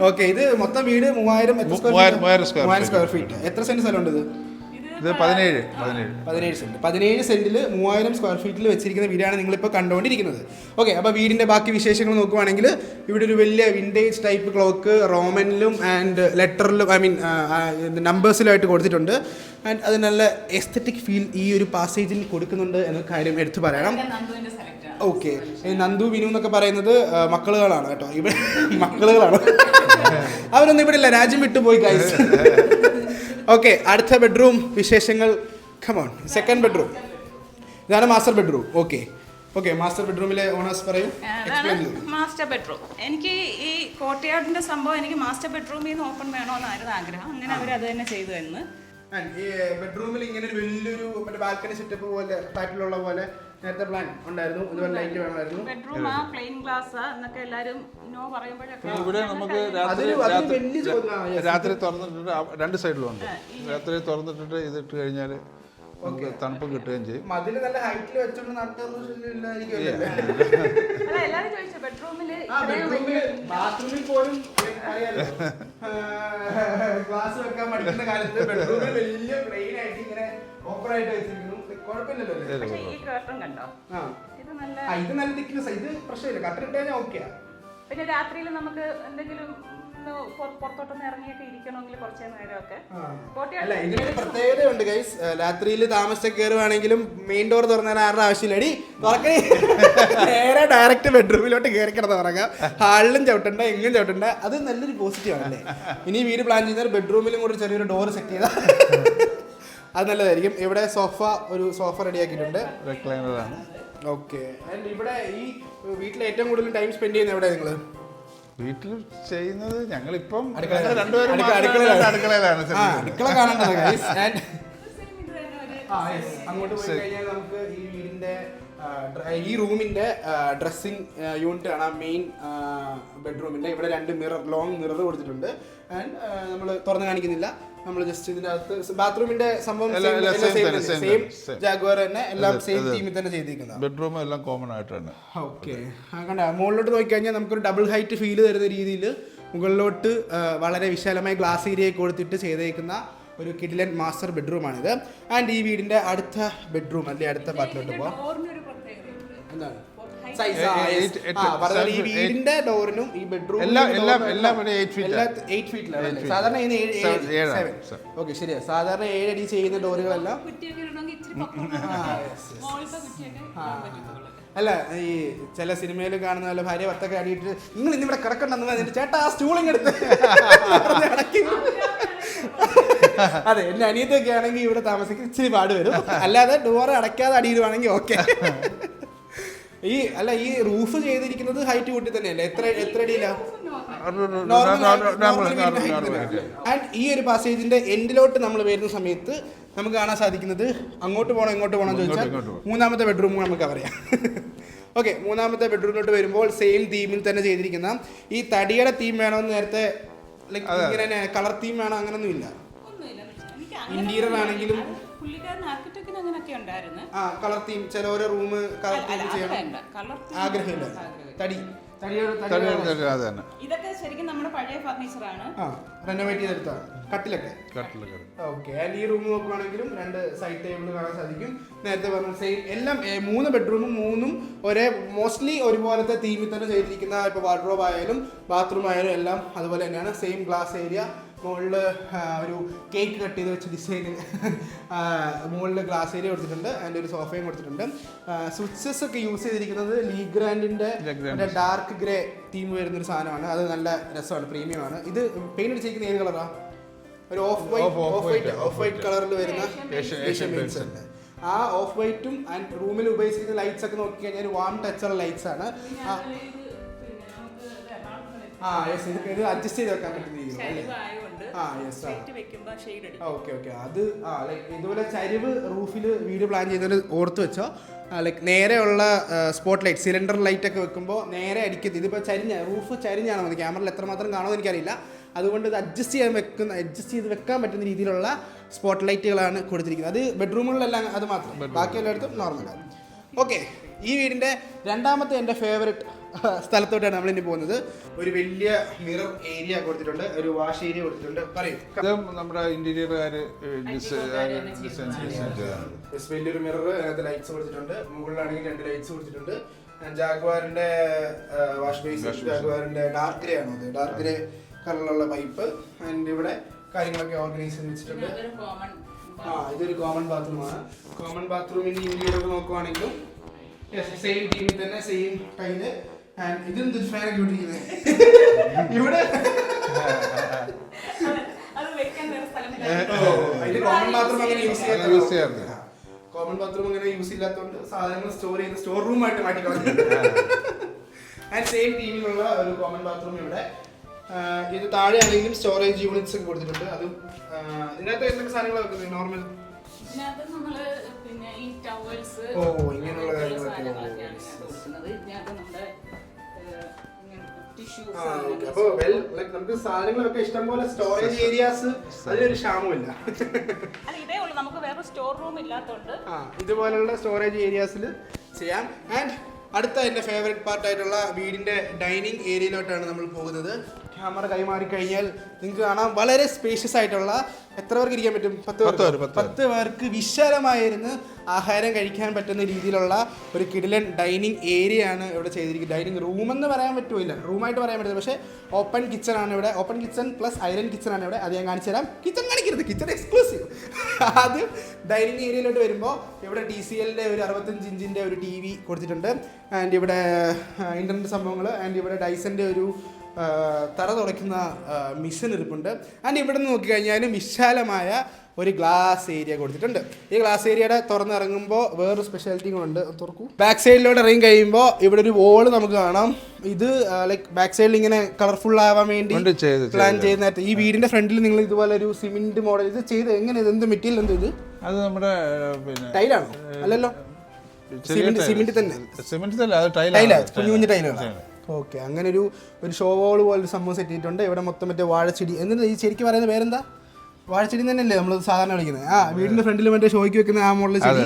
ഓക്കെ. ഇത് മൊത്തം വീട് 3000 സ്ക്വയർ ഫീറ്റ്. എത്ര സെന്റ് സ്ഥലമുണ്ട് ഇത്? ഇത് 17 സെന്റ്. 17 സെന്റിൽ 3000 സ്ക്വയർ ഫീറ്റിൽ വെച്ചിരിക്കുന്ന വീടാണ് നിങ്ങളിപ്പോൾ കണ്ടുകൊണ്ടിരിക്കുന്നത്. ഓക്കെ. അപ്പോൾ വീടിൻ്റെ ബാക്കി വിശേഷങ്ങൾ നോക്കുവാണെങ്കിൽ ഇവിടെ ഒരു വലിയ വിൻറ്റേജ് ടൈപ്പ് ക്ലോക്ക് റോമനിലും ആൻഡ് ലെറ്ററിലും നമ്പേഴ്സിലുമായിട്ട് കൊടുത്തിട്ടുണ്ട്. ആൻഡ് അത് നല്ല എസ്തറ്റിക് ഫീൽ ഈ ഒരു പാസേജിൽ കൊടുക്കുന്നുണ്ട് എന്ന കാര്യം എടുത്തു പറയണം. ഓക്കെ. നന്ദു വിനു എന്നൊക്കെ പറയുന്നത് മക്കളുകളാണ് കേട്ടോ. ഇവിടെ മക്കളുകളാണ്. അവരൊന്നും ഇവിടെ ഇല്ല, രാജ്യം വിട്ടുപോയി ഗൈസ്. ഓക്കെ. അടുത്ത ബെഡ്റൂം വിശേഷങ്ങൾ. കമോൺ. Second bedroom. ഇതാണ് മാസ്റ്റർ ബെഡ്റൂം. ഓക്കെ. മാസ്റ്റർ ബെഡ്റൂമിലെ ഓണേഴ്സ് പറയൂ. മാസ്റ്റർ ബെഡ്റൂം എനിക്ക് ഈ കോർട്ട്യാർഡിന്റെ സംഭവം എനിക്ക് മാസ്റ്റർ ബെഡ്റൂമിൽ നിന്ന് ഓപ്പൺ വേണമെന്നായിരുന്നു ആഗ്രഹം. അങ്ങനെ അവർ അത് തന്നെ ചെയ്തു എന്ന്. ഈ ബെഡ്റൂമിൽ ഇങ്ങനെ ഒരു വലിയൊരു ബാൽക്കണി സെറ്റപ്പ് പോലെ ടൈപ്പിലുള്ള പോലെ നേരത്തെ പ്ലാൻ ഉണ്ടായിരുന്നു. ഇതുപോലെ ലൈറ്റ് വേണമായിരുന്നു. ബെഡ്റൂം പ്ലെയിൻ ഗ്ലാസ് എന്നൊക്കെ എല്ലാരും നോ പറയുമ്പോഴൊക്കെ ഇവിടെ നമുക്ക് രാത്രി തുറന്നിട്ടിട്ട് 2 സൈഡിലും ഉണ്ട്. രാത്രി തുറന്നിട്ടിട്ട് ഇതിട്ട് കഴിഞ്ഞാൽ നമുക്ക് തണുപ്പ് കിട്ടുകയും ചെയ്യും. മതിൽ നല്ല ഹൈറ്റിൽ വെച്ചോണ്ട് ബാത്റൂമിൽ പോലും ഗ്ലാസ് വെക്കാൻ പഠിക്കുന്ന കാലത്ത് ബെഡ്റൂമിൽ വലിയ പ്ലെയിൻ ആയിട്ട് ഇങ്ങനെ ഓപ്പൺ ആയിട്ട് വെച്ചിരിക്കുന്നു. കുഴപ്പമില്ലല്ലോ. ഇത് നല്ല തിക്നെസ്. ഇത് പ്രശ്നമില്ല. കട്ടിട്ട് കഴിഞ്ഞാൽ ഓക്കെയാ. പിന്നെ രാത്രിയിൽ നമുക്ക് എന്തെങ്കിലും പുറത്തോട്ടൊന്ന് ഇറങ്ങിയൊക്കെ ഇരിക്കണമെങ്കിൽ കുറച്ച് നേരമൊക്കെ. അല്ല, ഇതിനൊരു പ്രത്യേകതയുണ്ട് ഗൈസ്. രാത്രിയിൽ താമസിച്ച് കയറുവാണെങ്കിലും മെയിൻ ഡോർ തുറന്നാൽ ആരുടെ ആവശ്യമില്ല. അടി തുറക്കണേ, നേരെ ഡയറക്റ്റ് ബെഡ്റൂമിലോട്ട് കയറി കിടന്ന് ഉറങ്ങാം. ഹാളിലും ചവിട്ടണ്ട, എങ്ങും ചവിട്ടണ്ട. അത് നല്ലൊരു പോസിറ്റീവ് ആണല്ലേ. ഇനി വീട് പ്ലാൻ ചെയ്യുന്നവർ ബെഡ്റൂമിലും കൂടി ചെറിയൊരു ഡോർ സെറ്റ് ചെയ്താൽ അത് നല്ലതായിരിക്കും. ഇവിടെ ഒരു സോഫ റെഡിയാക്കിയിട്ടുണ്ട്. റിക്ലൈനറാണ്. ഓക്കെ. ആൻഡ് ഇവിടെ ഈ വീട്ടിൽ ഏറ്റവും കൂടുതൽ ടൈം സ്പെൻഡ് ചെയ്യുന്നത് എവിടെയാണ് നിങ്ങൾ? വീട്ടിൽ ചെയ്യുന്നത് ഞങ്ങളിപ്പം അടുക്കളയിലാണ്. അടുക്കള കാണേണ്ടത്. അങ്ങോട്ട് പോയി കഴിഞ്ഞാൽ നമുക്ക് ഈ വീടിന്റെ ഈ റൂമിന്റെ ഡ്രസ്സിംഗ് യൂണിറ്റ് ആണ് മെയിൻ ബെഡ്റൂമിന്റെ. ഇവിടെ 2 ലോങ് മിറർ കൊടുത്തിട്ടുണ്ട്. ആൻഡ് നമ്മൾ തുറന്ന് കാണിക്കുന്നില്ല. നമ്മൾ ജസ്റ്റ് ഇതിനകത്ത് ബാത്റൂമിന്റെ സംഭവം എല്ലാം സെയിം ജാഗ്വാർ തന്നെ എല്ലാം സെയിം തീമിൽ തന്നെ ചെയ്തിരിക്കുന്നത്. ബെഡ്റൂം എല്ലാം കോമൺ ആയിട്ടാണ്. ഓക്കെ, കണ്ട മുകളിലോട്ട് നോക്കിക്കഴിഞ്ഞാൽ നമുക്കൊരു ഡബിൾ ഹൈറ്റ് ഫീൽ തരുന്ന രീതിയിൽ മുകളിലോട്ട് വളരെ വിശാലമായ ഗ്ലാസ് ഏരിയ കൊടുത്തിട്ട് ചെയ്തേക്കുന്ന ഒരു കിഡിലൻ മാസ്റ്റർ ബെഡ്റൂമാണിത്. ആൻഡ് ഈ വീടിന്റെ അടുത്ത ബെഡ്റൂം അല്ലെ അടുത്ത പാർട്ടിലോട്ട് പോവാം. എന്താണ് ഈ വീടിന്റെ ഡോറിനും ഈ ബെഡ്റൂം സാധാരണ ഓക്കെ ശരിയാ, സാധാരണ 7 അടി ചെയ്യുന്ന ഡോറുകളെല്ലാം അല്ല ഈ ചില സിനിമയിൽ കാണുന്ന പോലെ ഭാര്യ ഭർത്താക്കൾ അടിയിട്ട് നിങ്ങൾ ഇന്നിവിടെ കിടക്കണ്ടെന്ന് ചേട്ടാ ആ സ്റ്റൂളിങ് എടുത്ത് അതെ, എന്റെ അനിയത്തൊക്കെ ആണെങ്കിൽ ഇവിടെ താമസിക്കുന്ന ഇച്ചിരി പാട് വരും. അല്ലാതെ ഡോറ് അടയ്ക്കാതെ അടിയിടുവാണെങ്കിൽ ഓക്കെ. ഈ റൂഫ് ചെയ്തിരിക്കുന്നത് ഹൈറ്റ് കൂട്ടി തന്നെയല്ലേ? എത്ര അടിയിലാണ്? ആൻഡ് ഈ ഒരു പാസേജിന്റെ എൻഡിലോട്ട് നമ്മൾ വരുന്ന സമയത്ത് നമുക്ക് കാണാൻ സാധിക്കുന്നത് അങ്ങോട്ട് പോകണോ ഇങ്ങോട്ട് പോകണോ എന്ന് ചോദിച്ചാൽ മൂന്നാമത്തെ ബെഡ്റൂം നമുക്ക് പറയാം. ഓക്കെ, മൂന്നാമത്തെ ബെഡ്റൂമിലോട്ട് വരുമ്പോൾ സെയിം തീമിൽ തന്നെ ചെയ്തിരിക്കുന്ന ഈ തടിയുടെ തീം വേണമെന്ന് നേരത്തെ ഇങ്ങനെ കളർ തീം വേണം അങ്ങനൊന്നും ഇല്ല. ഇന്റീരിയർ ആണെങ്കിലും കളർ തീം ചില ഓരോ റൂം കളർ തീം ചെയ്യണം ആഗ്രഹമില്ല. ഇതൊക്കെ ശരിക്കും നമ്മുടെ പഴയ ഫർണിച്ചറാണ്, റെനോവേറ്റ് ചെയ്തെടുത്ത കട്ടിലൊക്കെ. ഓക്കെ, ആൻഡ് ഈ റൂം നോക്കുകയാണെങ്കിലും 2 സൈഡ് ടേബിൾ കാണാൻ സാധിക്കും. നേരത്തെ പറഞ്ഞ സെയിം എല്ലാം 3 ബെഡ്റൂമും 3ഉം ഒരേ മോസ്റ്റ്ലി ഒരുപോലത്തെ തീമിൽ തന്നെ ചെയ്തിരിക്കുന്ന. ഇപ്പോൾ വാർഡ്രോബ് ആയാലും ബാത്റൂം ആയാലും എല്ലാം അതുപോലെ തന്നെയാണ്. സെയിം ഗ്ലാസ് ഏരിയ, മുകളിൽ ഒരു കേക്ക് കട്ട് ചെയ്ത് വെച്ച ഡിസൈൻ, മുകളിൽ ഗ്ലാസ് ഏരിയ കൊടുത്തിട്ടുണ്ട്. ആൻഡ് ഒരു സോഫയും കൊടുത്തിട്ടുണ്ട്. സ്വിച്ചസ് ഒക്കെ യൂസ് ചെയ്തിരിക്കുന്നത് ലീഗ്രാൻഡിന്റെ ഡാർക്ക് ഗ്രേ തീം വരുന്നൊരു സാധനമാണ്. അത് നല്ല രസമാണ്, പ്രീമിയമാണ്. ഇത് പെയിന്റ് അടിച്ചിരിക്കുന്ന ഏത് കളറാ? ഒരു ഓഫ് വൈറ്റ് കളറിൽ വരുന്ന ഏഷ്യൻ പെയിന്റ്സ് ഉണ്ട്. ആ ഓഫ് വൈറ്റും ആൻഡ് റൂമിൽ ഉപയോഗിച്ചിരിക്കുന്ന ലൈറ്റ്സ് ഒക്കെ നോക്കി കഴിഞ്ഞാൽ വാം ടച്ചുള്ള ലൈറ്റ്സ് ആണ്. ഇത് അഡ്ജസ്റ്റ് ചെയ്ത് വെക്കാൻ പറ്റുന്ന രീതിയിൽ. ഓക്കെ, അത് ഇതുപോലെ ചരിവ് റൂഫിൽ വീട് പ്ലാൻ ചെയ്തത് ഓർത്ത് വെച്ചോ. നേരെയുള്ള സ്പോട്ട് ലൈറ്റ്, സിലിണ്ടർ ലൈറ്റ് ഒക്കെ വെക്കുമ്പോൾ നേരെ അടിക്കരുത്. ഇതിപ്പോൾ റൂഫ് ചരിഞ്ഞാണ് മതി. ക്യാമറയിൽ എത്രമാത്രം കാണുമെന്ന് എനിക്കറിയില്ല. അതുകൊണ്ട് ഇത് അഡ്ജസ്റ്റ് ചെയ്ത് വെക്കാൻ പറ്റുന്ന രീതിയിലുള്ള സ്പോട്ട് ലൈറ്റുകളാണ് കൊടുത്തിരിക്കുന്നത്. അത് ബെഡ്റൂമുകളിലെല്ലാം അത് മാത്രം, ബാക്കി എല്ലായിടത്തും നോർമലാണ്. ഓക്കെ, ഈ വീടിൻ്റെ രണ്ടാമത്തെ എൻ്റെ ഫേവറേറ്റ് സ്ഥലത്തോട്ടാണ് നമ്മളിനി പോകുന്നത്. ഒരു വലിയ മിറർ ഏരിയ കൊടുത്തിട്ടുണ്ട്, ഒരു വാഷ് ഏരിയ കൊടുത്തിട്ടുണ്ട്. പറയും നമ്മുടെ ഇന്റീരിയറുകാര് വലിയൊരു മിറർ, അതിനകത്ത് ലൈറ്റ്സ് കൊടുത്തിട്ടുണ്ട്. മുകളിലാണെങ്കിൽ 2 ലൈറ്റ്സ് കൊടുത്തിട്ടുണ്ട്. ജാഗ്വാറിന്റെ വാഷ് ബേസിൻ, ജാഗ്വാറിന്റെ ഡാർക്ക് ഗ്രേ ആണ്, അത് ഡാർക്ക് ഗ്രേ കളറിലുള്ള പൈപ്പ്. ആൻഡ് ഇവിടെ കാര്യങ്ങളൊക്കെ ഓർഗനൈസ് ചെയ്ത് വെച്ചിട്ടുണ്ട്. ഇതൊരു കോമൺ ബാത്റൂമാണ്. കോമൺ ബാത്റൂമിന്റെ ഇന്റീരിയർ നോക്കുവാണെങ്കിലും സെയിം ടീമിൽ തന്നെ സെയിം ടൈല്. ഇതെന്തൊരു ഫാനൊക്കെ ഇട്ടിരിക്കുന്നത് ഇവിടെ. കോമൺ ബാത്റൂം അങ്ങനെ യൂസ് ചെയ്യാറുണ്ട്. കോമൺ ബാത്റൂം അങ്ങനെ യൂസ് ഇല്ലാത്തതുകൊണ്ട് സാധനങ്ങൾ സ്റ്റോർ ചെയ്ത് സ്റ്റോർ റൂമായിട്ട് മാറ്റിക്കളഞ്ഞു. ആൻഡ് സെയിം ടീമിലുള്ള ഒരു കോമൺ ബാത്റൂം ഇവിടെ. ഇത് താഴെ ആണെങ്കിലും സ്റ്റോറേജ് യൂണിറ്റ്സ് ഒക്കെ കൊടുത്തിട്ടുണ്ട്. അതും ഇതിനകത്ത് എന്തൊക്കെ സാധനങ്ങൾ വെക്കുന്നത്? നോർമൽ ഇങ്ങനെയുള്ള കാര്യങ്ങളൊക്കെ. അപ്പോൾ നമുക്ക് സാധനങ്ങളൊക്കെ ഇഷ്ടം പോലെ സ്റ്റോറേജ് ഏരിയാസ്, അതിലൊരു ക്ഷാമമില്ല. ഇതുപോലുള്ള സ്റ്റോറേജ് ഏരിയാസിൽ ചെയ്യാം. ആൻഡ് അടുത്ത എൻ്റെ ഫേവറേറ്റ് പാർട്ടായിട്ടുള്ള വീടിൻ്റെ ഡൈനിങ് ഏരിയയിലോട്ടാണ് നമ്മൾ പോകുന്നത്. ക്യാമറ കൈമാറി കഴിഞ്ഞാൽ നിങ്ങൾക്ക് കാണാം വളരെ സ്പേഷ്യസ് ആയിട്ടുള്ള, എത്ര പേർക്ക് ഇരിക്കാൻ പറ്റും? 10 പേർക്ക് വിശാലമായിരുന്ന് ആഹാരം കഴിക്കാൻ പറ്റുന്ന രീതിയിലുള്ള ഒരു കിടിലൻ ഡൈനിങ് ഏരിയ ആണ് ഇവിടെ ചെയ്തിരിക്കുന്നത്. ഡൈനിങ് റൂമെന്ന് പറയാൻ പറ്റില്ല, റൂമായിട്ട് പറയാൻ പറ്റില്ല, പക്ഷേ ഓപ്പൺ കിച്ചൺ ആണ് ഇവിടെ. Open kitchen plus island kitchen ആണ് ഇവിടെ. അത് ഞാൻ കാണിച്ചു തരാം. കിച്ചൺ കാണിക്കരുത്, കിച്ചൺ എക്സ്ക്ലൂസീവ്. ആദ്യം ഡൈനിങ് ഏരിയയിലോട്ട് വരുമ്പോൾ ഇവിടെ TCLന്റെ ഒരു 65 ഇഞ്ചിൻ്റെ ഒരു TV കൊടുത്തിട്ടുണ്ട്. ആൻഡ് ഇവിടെ ഇൻ്റർനെറ്റ് സംഭവങ്ങൾ. ആൻഡ് ഇവിടെ ഡൈസൻ്റെ ഒരു തറ തുടയ്ക്കുന്ന മിഷൻ ഇരിപ്പുണ്ട്. ആൻഡ് ഇവിടെ നിന്ന് നോക്കിക്കഴിഞ്ഞാലും വിശാലമായ ഒരു ഗ്ലാസ് ഏരിയ കൊടുത്തിട്ടുണ്ട്. ഈ ഗ്ലാസ് ഏരിയയുടെ തുറന്നിറങ്ങുമ്പോൾ വേറൊരു സ്പെഷ്യാലിറ്റി ഉണ്ട്. തുറക്കൂ. ബാക്ക് സൈഡിലോട്ട് ഇറങ്ങി കഴിയുമ്പോൾ ഇവിടെ ഒരു വോള് നമുക്ക് കാണാം. ഇത് ബാക്ക് സൈഡിൽ ഇങ്ങനെ കളർഫുൾ ആവാൻ വേണ്ടി പ്ലാൻ ചെയ്യുന്ന. ഈ വീടിന്റെ ഫ്രണ്ടിൽ നിങ്ങൾ ഇതുപോലെ ഒരു സിമെന്റ് മോഡൽ ഇത് ചെയ്ത് എങ്ങനെ, എന്ത് മെറ്റീരിയൽ, എന്ത് ഇത്? അത് നമ്മുടെ ടൈലാണോ? അല്ലല്ലോ, സിമെന്റ് തന്നെ. കുഞ്ഞു ടൈലാണ്. ഓക്കെ, അങ്ങനെ ഒരു ഷോ വോൾ പോലെ സംഭവം സെറ്റ് ചെയ്തിട്ടുണ്ട്. ഇവിടെ മൊത്തം മറ്റേ വാഴച്ചെടി. എന്നിട്ട് ഈ ശരിക്കും പറയുന്നത് പേരെന്താ? വാഴച്ചെടി തന്നെയല്ലേ നമ്മൾ സാധാരണ വിളിക്കുന്നത്? ആ, വീടിന്റെ ഫ്രണ്ടിൽ മറ്റേ ഷോയ്ക്ക് വെക്കുന്ന ആ മോഡൽ ചെടി.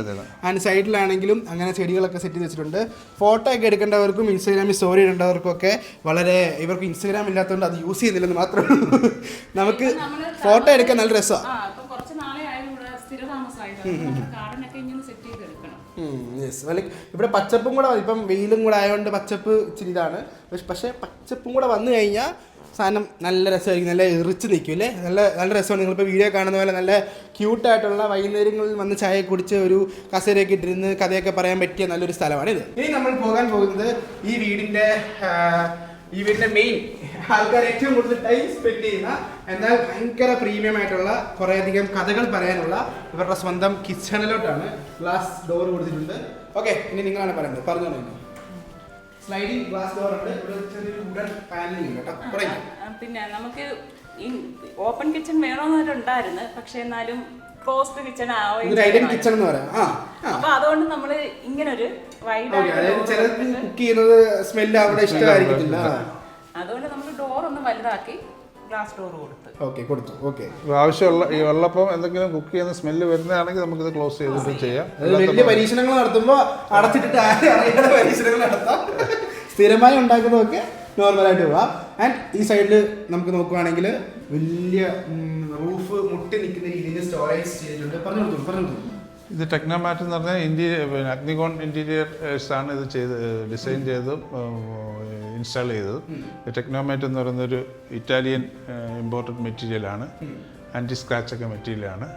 ആൻഡ് സൈഡിലാണെങ്കിലും അങ്ങനെ ചെടികളൊക്കെ സെറ്റ് ചെയ്ത് വെച്ചിട്ടുണ്ട്. ഫോട്ടോ ഒക്കെ എടുക്കേണ്ടവർക്കും ഇൻസ്റ്റാഗ്രാമിൽ സ്റ്റോറി ഇടേണ്ടവർക്കും ഒക്കെ വളരെ, ഇവർക്ക് ഇൻസ്റ്റാഗ്രാം ഇല്ലാത്തതുകൊണ്ട് അത് യൂസ് ചെയ്യുന്നില്ലെന്ന് മാത്രമേ ഉള്ളൂ. നമുക്ക് ഫോട്ടോ എടുക്കാൻ നല്ല രസമാണ്. ഇവിടെ പച്ചപ്പും കൂടെ, ഇപ്പം വെയിലും കൂടെ ആയതുകൊണ്ട് പച്ചപ്പ് ഇച്ചിരി ഇതാണ്. പക്ഷേ പച്ചപ്പും കൂടെ വന്നു കഴിഞ്ഞാൽ സാധനം നല്ല രസമായിരിക്കും, നല്ല എറിച്ച് നിൽക്കും അല്ലേ? നല്ല നല്ല രസമാണ്. നിങ്ങളിപ്പോൾ വീഡിയോ കാണുന്ന പോലെ നല്ല ക്യൂട്ടായിട്ടുള്ള വൈകുന്നേരങ്ങളിൽ വന്ന് ചായ കുടിച്ച് ഒരു കസേരയൊക്കെ ഇട്ടിരുന്ന് കഥയൊക്കെ പറയാൻ പറ്റിയ നല്ലൊരു സ്ഥലമാണ് ഇത്. ഇനി നമ്മൾ പോകാൻ പോകുന്നത് ഈ വീടിൻ്റെ മെയിൻ ആൾക്കാർ ഏറ്റവും കൂടുതൽ ടൈം സ്പെൻഡ് ചെയ്യുന്ന, എന്നാൽ ഭയങ്കര പ്രീമിയം ആയിട്ടുള്ള കുറേയധികം കഥകൾ പറയാനുള്ള ഇവരുടെ സ്വന്തം കിച്ചണിലോട്ടാണ്. ഗ്ലാസ് ഡോർ കൊടുത്തിട്ടുണ്ട്. ഓക്കെ, ഇനി നിങ്ങളാണ് പറയുന്നത്, പറഞ്ഞോളൂ. സ്ലൈഡിംഗ് ഗ്ലാസ് ഡോർ ഉണ്ട്. ഇവിടെ ചെറിയൊരു വുഡൻ പാനലിംഗ് ഉണ്ട് കേട്ടോ. പിന്നെ നമുക്ക് ഈ ഓപ്പൺ കിച്ചൺ വേണമെന്നുണ്ടായിരുന്നു, പക്ഷെ എന്നാലും ക്ലോസ്ഡ് കിച്ചൺ കിച്ചൺ എന്ന് പറയാം. അപ്പൊ അതുകൊണ്ട് നമ്മള് ഇങ്ങനെ ഒരു കുക്ക് ചെയ്യുന്നത് സ്മെല്ല് അവിടെ ഇഷ്ടമായിരിക്കത്തില്ല. അതുകൊണ്ട് നമ്മൾ ഡോർ ഒന്ന് വലുതാക്കി ഗ്ലാസ് ഡോർ കൊടുത്തു. ആവശ്യമുള്ള ഈ വെള്ളപ്പം എന്തെങ്കിലും കുക്ക് ചെയ്യുന്ന സ്മെല്ല് വരുന്നതാണെങ്കിൽ നമുക്കിത് ക്ലോസ് ചെയ്തിട്ട് ചെയ്യാം. വലിയ പരീക്ഷണങ്ങൾ നടത്തുമ്പോൾ അടച്ചിട്ടിട്ട് അറിയാത്ത പരീക്ഷണങ്ങൾ നടത്താം. സ്ഥിരമായി ഉണ്ടാക്കുന്നതൊക്കെ നോർമലായിട്ട് പോവാം. ആൻഡ് ഈ സൈഡിൽ നമുക്ക് നോക്കുവാണെങ്കിൽ വലിയ റൂഫ് മുട്ടി നിൽക്കുന്ന രീതിയിൽ സ്റ്റോറേജ് ചെയ്തിട്ടുണ്ട്. പറഞ്ഞു. ഇത് ടെക്നോമാറ്റ് എന്ന് പറഞ്ഞാൽ അഗ്നികോൺ ഇന്റീരിയേഴ്സ് ആണ് ഇത് ഡിസൈൻ ചെയ്ത് ഇൻസ്റ്റാൾ ചെയ്തത്. ടെക്നോമാറ്റ് എന്ന് പറയുന്നൊരു ഇറ്റാലിയൻ ഇമ്പോർട്ടഡ് മെറ്റീരിയലാണ്. ആൻറ്റി സ്ക്രാച്ചൊക്കെ മെറ്റീരിയലാണ്.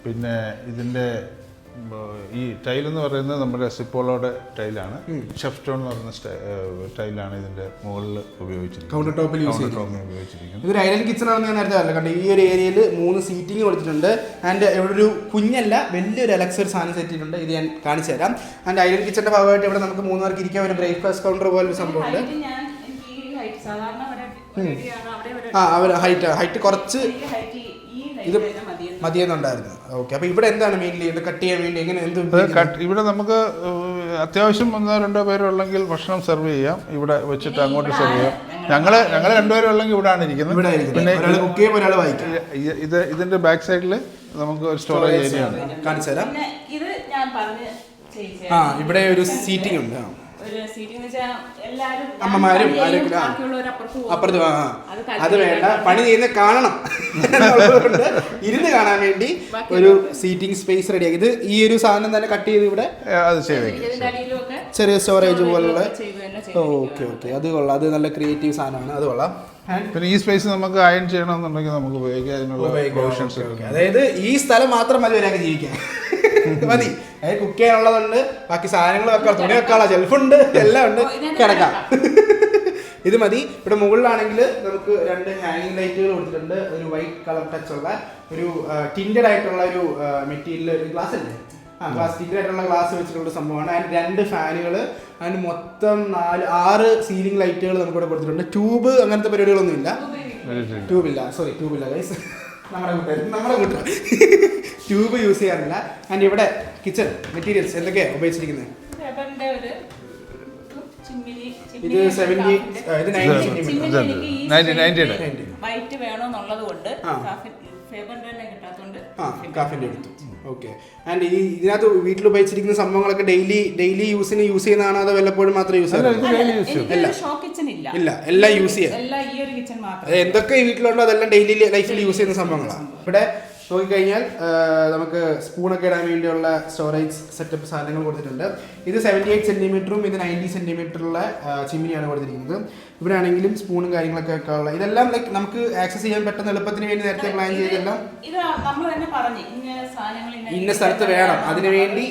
പിന്നെ ഇതിൻ്റെ ഈ ടൈൽ എന്ന് പറയുന്നത് നമ്മുടെ സിപ്പോളോയുടെ ടൈലാണ്. ഷെഫ് സ്റ്റോൺ എന്ന് പറയുന്ന ടൈലാണ് ഇതിന്റെ മുകളിൽ ഉപയോഗിച്ചിരിക്കുന്നത്. കൗണ്ടർ ടോപ്പിൽ ഉപയോഗിച്ചിരിക്കുന്നത്. ഇതൊരു ഐലൻഡ് കിച്ചൺ ആണെന്ന് ഞാൻ നേരത്തെ പറഞ്ഞത്. കണ്ടു, ഈ ഒരു ഏരിയയിൽ 3 സീറ്റിംഗ് കൊടുത്തിട്ടുണ്ട്. ആൻഡ് ഇവിടെ ഒരു കുഞ്ഞല്ല വലിയൊരു എലക്സർ സാധനം സെറ്റ് ചെയ്തിട്ടുണ്ട്. ഇത് ഞാൻ കാണിച്ചു തരാം. ആൻഡ് ഐലൻഡ് കിച്ചണിന്റെ ഭാഗമായിട്ട് ഇവിടെ നമുക്ക് 3 പേർക്ക് ഇരിക്കാൻ ഒരു ബ്രേക്ക്ഫാസ്റ്റ് കൗണ്ടർ പോലെ ഒരു സംഭവമുണ്ട്. ഹൈറ്റ് കുറച്ച് ഇത് മതിയെന്നുണ്ടായിരുന്നു. ഓക്കെ, അപ്പൊ ഇവിടെ എന്താണ് മെയിൻലി കട്ട് ചെയ്യാൻ വേണ്ടി എങ്ങനെ ഇവിടെ നമുക്ക് അത്യാവശ്യം 1-2 പേരുള്ളെങ്കിൽ ഭക്ഷണം സെർവ് ചെയ്യാം. ഇവിടെ വെച്ചിട്ട് അങ്ങോട്ട് സെർവ് ചെയ്യാം. ഞങ്ങള് 2 പേരുള്ളെങ്കിൽ ഇവിടെയാണ് ഇരിക്കുന്നത്. പിന്നെ ഇതിന്റെ ബാക്ക് സൈഡിൽ നമുക്ക് ഒരു സ്റ്റോറേജ് ഏരിയ ആണ്. കാണിച്ചു തരാം. ഇവിടെ ഒരു സീറ്റിംഗ് ഉണ്ട്. അമ്മമാരും അപ്പുറത്ത് അത് വേണ്ട, പണി ചെയ്യുന്ന കാണണം എന്നുള്ളതുകൊണ്ട് ഇരുന്ന് കാണാൻ വേണ്ടി ഒരു സീറ്റിംഗ് സ്പേസ് റെഡിയാക്കി. ഇത് ഈ ഒരു സാധനം തന്നെ കട്ട് ചെയ്ത് ഇവിടെ ചെറിയ സ്റ്റോറേജ് പോലുള്ള. ഓക്കെ, അത് കൊള്ളാം. അത് നല്ല ക്രിയേറ്റീവ് സാധനമാണ്, അത് കൊള്ളാം. പിന്നെ ഈ സ്പേസ് നമുക്ക് അയൺ ചെയ്യണമെന്നുണ്ടെങ്കിൽ നമുക്ക് ഉപയോഗിക്കാം. അതിനുള്ള അതായത് ഈ സ്ഥലം മാത്രം മതി ഒരാൾക്ക് ജീവിക്കാൻ. മതി, അതായത് കുക്ക് ചെയ്യാനുള്ളതുണ്ട്, ബാക്കി സാധനങ്ങൾ വെക്കാം, തുണി വെക്കാനുള്ള ഷെൽഫുണ്ട്, എല്ലാം ഉണ്ട്, കിടക്കാം. ഇത് മതി. ഇവിടെ മുകളിലാണെങ്കിൽ നമുക്ക് 2 ഹാങ്ങിങ് ലൈറ്റുകൾ കൊടുത്തിട്ടുണ്ട്. ഒരു വൈറ്റ് കളർ ടച്ച് ഉള്ള ഒരു ടിൻഡഡ് ആയിട്ടുള്ള ഒരു മെറ്റീരിയൽ ഗ്ലാസ് അല്ലേ? ഗ്ലാസ് ടിൻഡഡ് ആയിട്ടുള്ള ഗ്ലാസ് വെച്ചിട്ടുള്ള സംഭവമാണ്. അതിന് 2 ഫാനുകൾ, അതിന് മൊത്തം 6 സീലിംഗ് ലൈറ്റുകൾ നമുക്ക് ഇവിടെ കൊടുത്തിട്ടുണ്ട്. ട്യൂബ് അങ്ങനത്തെ പരിപാടികളൊന്നും ഇല്ല. ട്യൂബില്ല ഗൈസ്, നമ്മുടെ കൂട്ടർ ട്യൂബ് യൂസ് ചെയ്യാറില്ല. ആൻഡ് ഇവിടെ കിച്ചൺ മെറ്റീരിയൽസ് എന്തൊക്കെയാണ് ഉപയോഗിച്ചിരിക്കുന്നത്? ഇത് 70, ഇത് 90 വൈറ്റ് വേണമെന്നുള്ളത് കൊണ്ട് കാഫിന്റെ എടുത്തു. ഓക്കെ, ആൻഡ് ഇതിനകത്ത് വീട്ടിൽ ഉപയോഗിച്ചിരിക്കുന്ന സംഭവങ്ങളൊക്കെ ഡെയിലി യൂസ് ചെയ്യുന്നതാണോ അതോ വല്ലപ്പോഴും മാത്രം യൂസ് ഇല്ല, എല്ലാം യൂസ് ചെയ്യാം. എന്തൊക്കെ വീട്ടിലുണ്ടോ അതെല്ലാം ഡെയിലി ലൈഫിൽ യൂസ് ചെയ്യുന്ന സംഭവങ്ങളാണ്. ഇവിടെ നോക്കിക്കഴിഞ്ഞാൽ നമുക്ക് സ്പൂണൊക്കെ ഇടാൻ വേണ്ടിയുള്ള സ്റ്റോറേജ് സെറ്റപ്പ് സാധനങ്ങൾ കൊടുത്തിട്ടുണ്ട്. ഇത് 78 സെൻറ്റിമീറ്ററും ഇത് 90 സെൻറ്റിമീറ്ററുള്ള ചിമ്മിനിയാണ് കൊടുത്തിരിക്കുന്നത്. ഇവിടെ ആണെങ്കിലും സ്പൂണും കാര്യങ്ങളൊക്കെ വെക്കാനുള്ള ഇതെല്ലാം ലൈക്ക് നമുക്ക് ആക്സസ് ചെയ്യാൻ പെട്ടെന്ന് എളുപ്പത്തിന് വേണ്ടി നേരത്തെ പ്ലാൻ ചെയ്തെല്ലാം ഇന്ന സ്ഥലത്ത് വേണം അതിനു വേണ്ടി.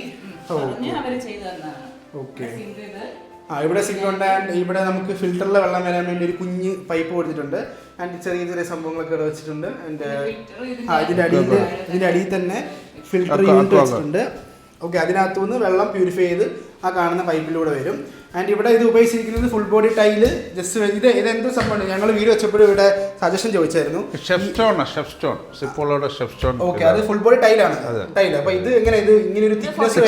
ഓക്കെ, ഇവിടെ സിങ്ക് ഉണ്ട്. ആൻഡ് ഇവിടെ നമുക്ക് ഫിൽറ്ററിലെ വെള്ളം വരാൻ വേണ്ടി ഒരു കുഞ്ഞ് പൈപ്പ് കൊടുത്തിട്ടുണ്ട്. ആൻഡ് ചെറിയ സംഭവങ്ങളൊക്കെ ഇവിടെ വെച്ചിട്ടുണ്ട്. ആൻഡ് ഇതിന്റെ അടിയിൽ തന്നെ ഫിൽറ്റർ യൂണിറ്റ് വെച്ചിട്ടുണ്ട്. ഓക്കെ, അതിനകത്തുനിന്ന് വെള്ളം പ്യൂരിഫൈ ചെയ്ത് ആ കാണുന്ന പൈപ്പിലൂടെ വരും. ആൻഡ് ഇവിടെ ഇത് ഉപയോഗിച്ചിരിക്കുന്നത് ഫുൾ ബോഡി ടൈല്. ജസ്റ്റ് ഇതെന്ത് സംഭവമാണ്, ഞങ്ങൾ വീഡിയോ വെച്ചപ്പോഴും ഇവിടെ സജഷൻ ചോദിച്ചായിരുന്നു. ഓക്കെ, അത് ഫുൾ ബോഡി ടൈലാണ്. ടൈല് അപ്പൊ ഇത് എങ്ങനെ ഇത് ഇങ്ങനെ ഒരു തിക്നെസ്